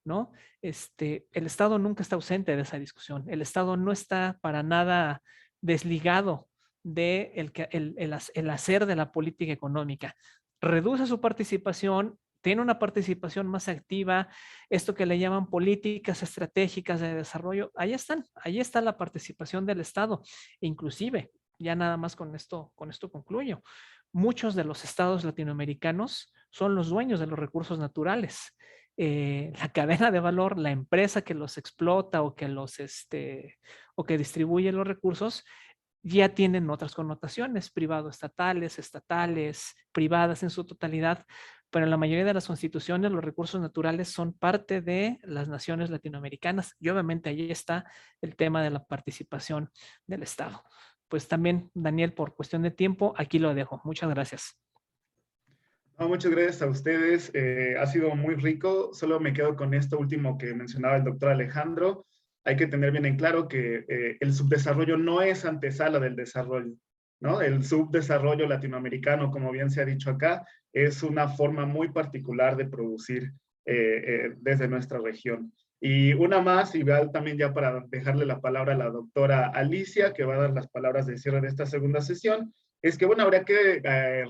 ¿no? El Estado nunca está ausente de esa discusión. El Estado no está para nada desligado de el hacer de la política económica. Reduce su participación, tiene una participación más activa, esto que le llaman políticas estratégicas de desarrollo, ahí están, ahí está la participación del Estado. Inclusive, ya nada más con esto concluyo, muchos de los estados latinoamericanos son los dueños de los recursos naturales. La cadena de valor, la empresa que los explota o que distribuye los recursos, ya tienen otras connotaciones, privado-estatales, estatales, privadas en su totalidad, pero en la mayoría de las constituciones los recursos naturales son parte de las naciones latinoamericanas y obviamente ahí está el tema de la participación del Estado. Pues también, Daniel, por cuestión de tiempo, aquí lo dejo. Muchas gracias.
No, muchas gracias a ustedes. Ha sido muy rico. Solo me quedo con esto último que mencionaba el doctor Alejandro. Hay que tener bien en claro que el subdesarrollo no es antesala del desarrollo, ¿no? El subdesarrollo latinoamericano, como bien se ha dicho acá, es una forma muy particular de producir desde nuestra región. Y una más, y también ya para dejarle la palabra a la doctora Alicia, que va a dar las palabras de cierre de esta segunda sesión, es que, bueno, habría que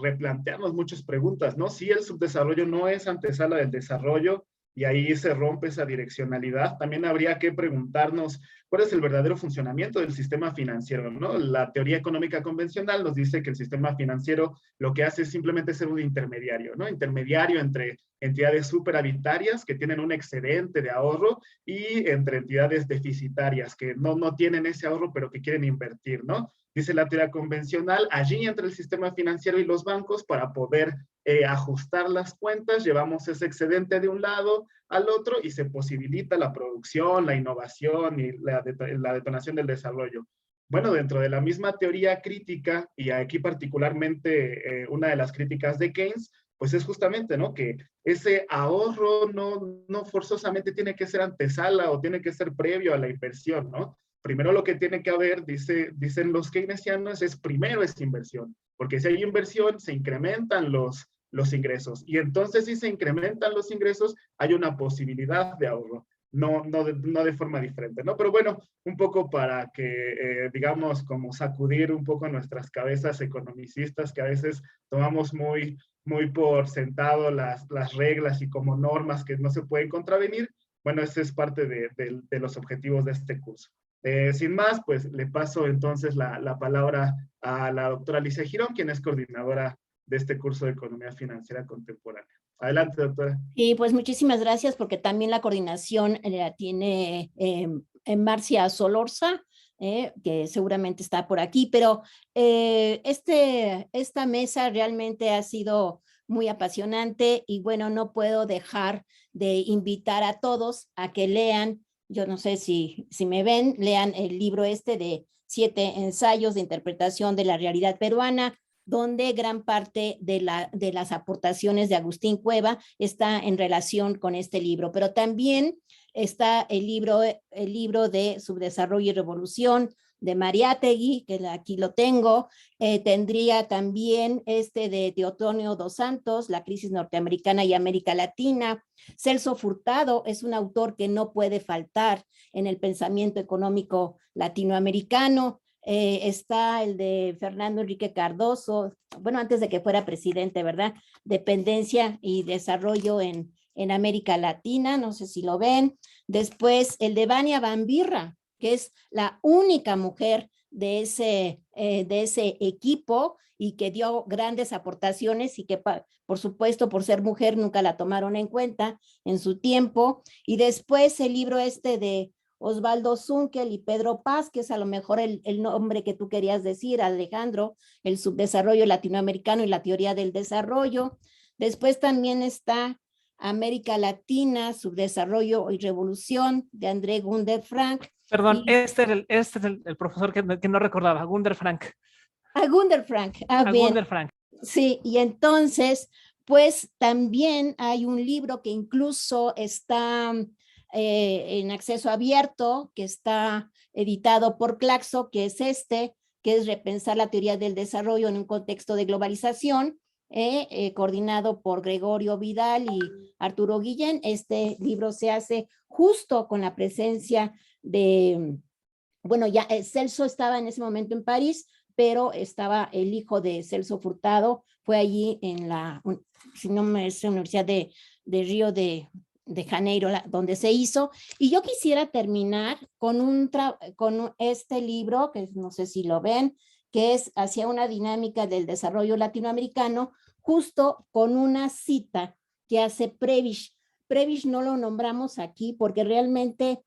replantearnos muchas preguntas, ¿no? Si el subdesarrollo no es antesala del desarrollo y ahí se rompe esa direccionalidad, también habría que preguntarnos cuál es el verdadero funcionamiento del sistema financiero, ¿no? La teoría económica convencional nos dice que el sistema financiero lo que hace es simplemente ser un intermediario, ¿no? Intermediario entre entidades superavitarias que tienen un excedente de ahorro y entre entidades deficitarias que no tienen ese ahorro pero que quieren invertir, ¿no? Dice la teoría convencional, allí entra el sistema financiero y los bancos para poder ajustar las cuentas, llevamos ese excedente de un lado al otro y se posibilita la producción, la innovación y la detonación del desarrollo. Bueno, dentro de la misma teoría crítica, y aquí particularmente una de las críticas de Keynes, pues es justamente, ¿no? Que ese ahorro no forzosamente tiene que ser antesala o tiene que ser previo a la inversión, ¿no? Primero lo que tiene que haber, dicen los keynesianos, es primero es inversión, porque si hay inversión se incrementan los ingresos y entonces si se incrementan los ingresos hay una posibilidad de ahorro, no de forma diferente, ¿no? Pero bueno, un poco para que, digamos, como sacudir un poco nuestras cabezas economicistas que a veces tomamos muy por sentado las reglas y como normas que no se pueden contravenir. Bueno, ese es parte de los objetivos de este curso. Sin más, pues le paso entonces la palabra a la doctora Alicia Girón, quien es coordinadora de este curso de Economía Financiera Contemporánea. Adelante, doctora.
Y pues muchísimas gracias porque también la coordinación la tiene Marcia Solorza, que seguramente está por aquí, pero esta mesa realmente ha sido muy apasionante y bueno, no puedo dejar de invitar a todos a que lean. Yo no sé si me ven, lean el libro de 7 ensayos de interpretación de la realidad peruana, donde gran parte de las aportaciones de Agustín Cueva está en relación con este libro, pero también está el libro de Subdesarrollo y Revolución de Mariátegui, que aquí lo tengo. Tendría también de Teotonio dos Santos, La crisis norteamericana y América Latina. Celso Furtado es un autor que no puede faltar en el pensamiento económico latinoamericano. Está el de Fernando Enrique Cardoso, bueno, antes de que fuera presidente, ¿verdad? Dependencia y desarrollo en América Latina, no sé si lo ven. Después el de Vania Van Birra, que es la única mujer de ese equipo y que dio grandes aportaciones y que, por supuesto, por ser mujer, nunca la tomaron en cuenta en su tiempo. Y después el libro de Osvaldo Zunkel y Pedro Paz, que es a lo mejor el nombre que tú querías decir, Alejandro, el subdesarrollo latinoamericano y la teoría del desarrollo. Después también está América Latina, subdesarrollo y revolución, de André Gunder Frank.
Perdón, este es el profesor que no recordaba, Gunder Frank.
Gunder Frank, bien.
Gunder Frank.
Sí, y entonces, pues también hay un libro que incluso está en acceso abierto, que está editado por Claxo, que es que es Repensar la teoría del desarrollo en un contexto de globalización, coordinado por Gregorio Vidal y Arturo Guillén. Este libro se hace justo con la presencia de, bueno, ya Celso estaba en ese momento en París, pero estaba el hijo de Celso Furtado, fue allí en si no me es la Universidad de Río de Janeiro, donde se hizo. Y yo quisiera terminar con este libro, que no sé si lo ven, que es Hacia una dinámica del desarrollo latinoamericano, justo con una cita que hace Prebisch. Prebisch no lo nombramos aquí porque realmente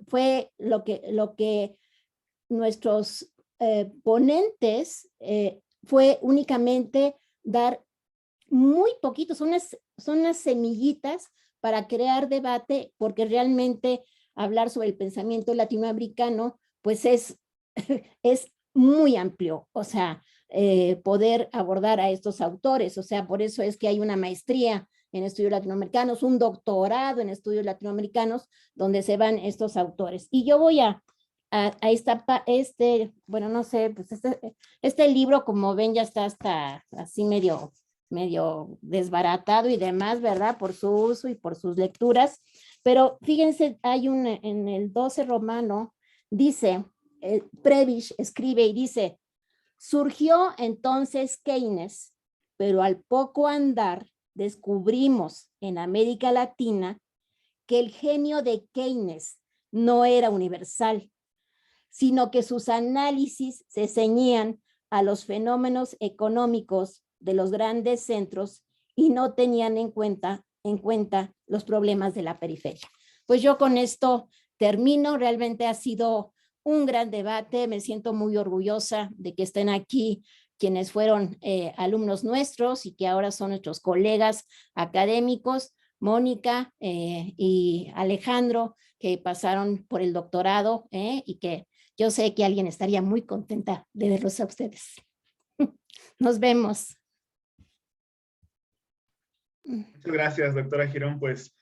fue lo que nuestros ponentes fue únicamente dar muy poquito, son unas semillitas para crear debate, porque realmente hablar sobre el pensamiento latinoamericano pues es muy amplio, o sea, poder abordar a estos autores, o sea, por eso es que hay una maestría en estudios latinoamericanos, un doctorado en estudios latinoamericanos, donde se van estos autores. Y yo voy bueno, no sé, pues este libro, como ven, ya está hasta así medio desbaratado y demás, ¿verdad? Por su uso y por sus lecturas. Pero fíjense, hay en el 12 romano, dice, Prebisch escribe y dice: surgió entonces Keynes, pero al poco andar descubrimos en América Latina que el genio de Keynes no era universal, sino que sus análisis se ceñían a los fenómenos económicos de los grandes centros y no tenían en cuenta los problemas de la periferia. Pues yo con esto termino. Realmente ha sido un gran debate. Me siento muy orgullosa de que estén aquí quienes fueron alumnos nuestros y que ahora son nuestros colegas académicos, Mónica y Alejandro, que pasaron por el doctorado y que yo sé que alguien estaría muy contenta de verlos a ustedes. Nos vemos.
Muchas gracias, doctora Girón. Pues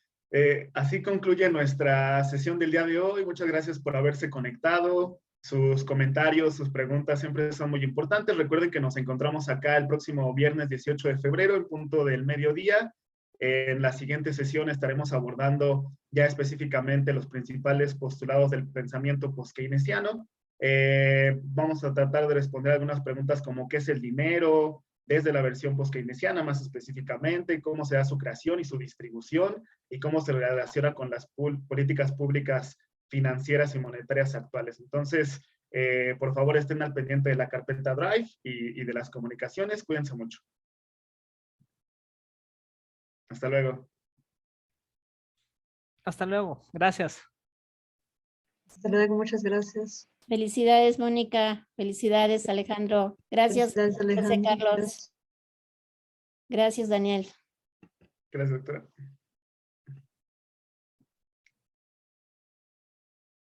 así concluye nuestra sesión del día de hoy. Muchas gracias por haberse conectado. Sus comentarios, sus preguntas siempre son muy importantes. Recuerden que nos encontramos acá el próximo viernes 18 de febrero, en punto del mediodía. En la siguiente sesión estaremos abordando ya específicamente los principales postulados del pensamiento post-keynesiano. Vamos a tratar de responder algunas preguntas como qué es el dinero, desde la versión post-keynesiana más específicamente, cómo se da su creación y su distribución, y cómo se relaciona con las políticas públicas financieras y monetarias actuales. Entonces, por favor, estén al pendiente de la carpeta Drive y de las comunicaciones. Cuídense mucho. Hasta luego.
Hasta luego. Gracias.
Hasta luego, muchas gracias.
Felicidades, Mónica. Felicidades, Alejandro. Gracias,
Felicidades, Alejandro.
Carlos. Gracias, Daniel.
Gracias, doctora.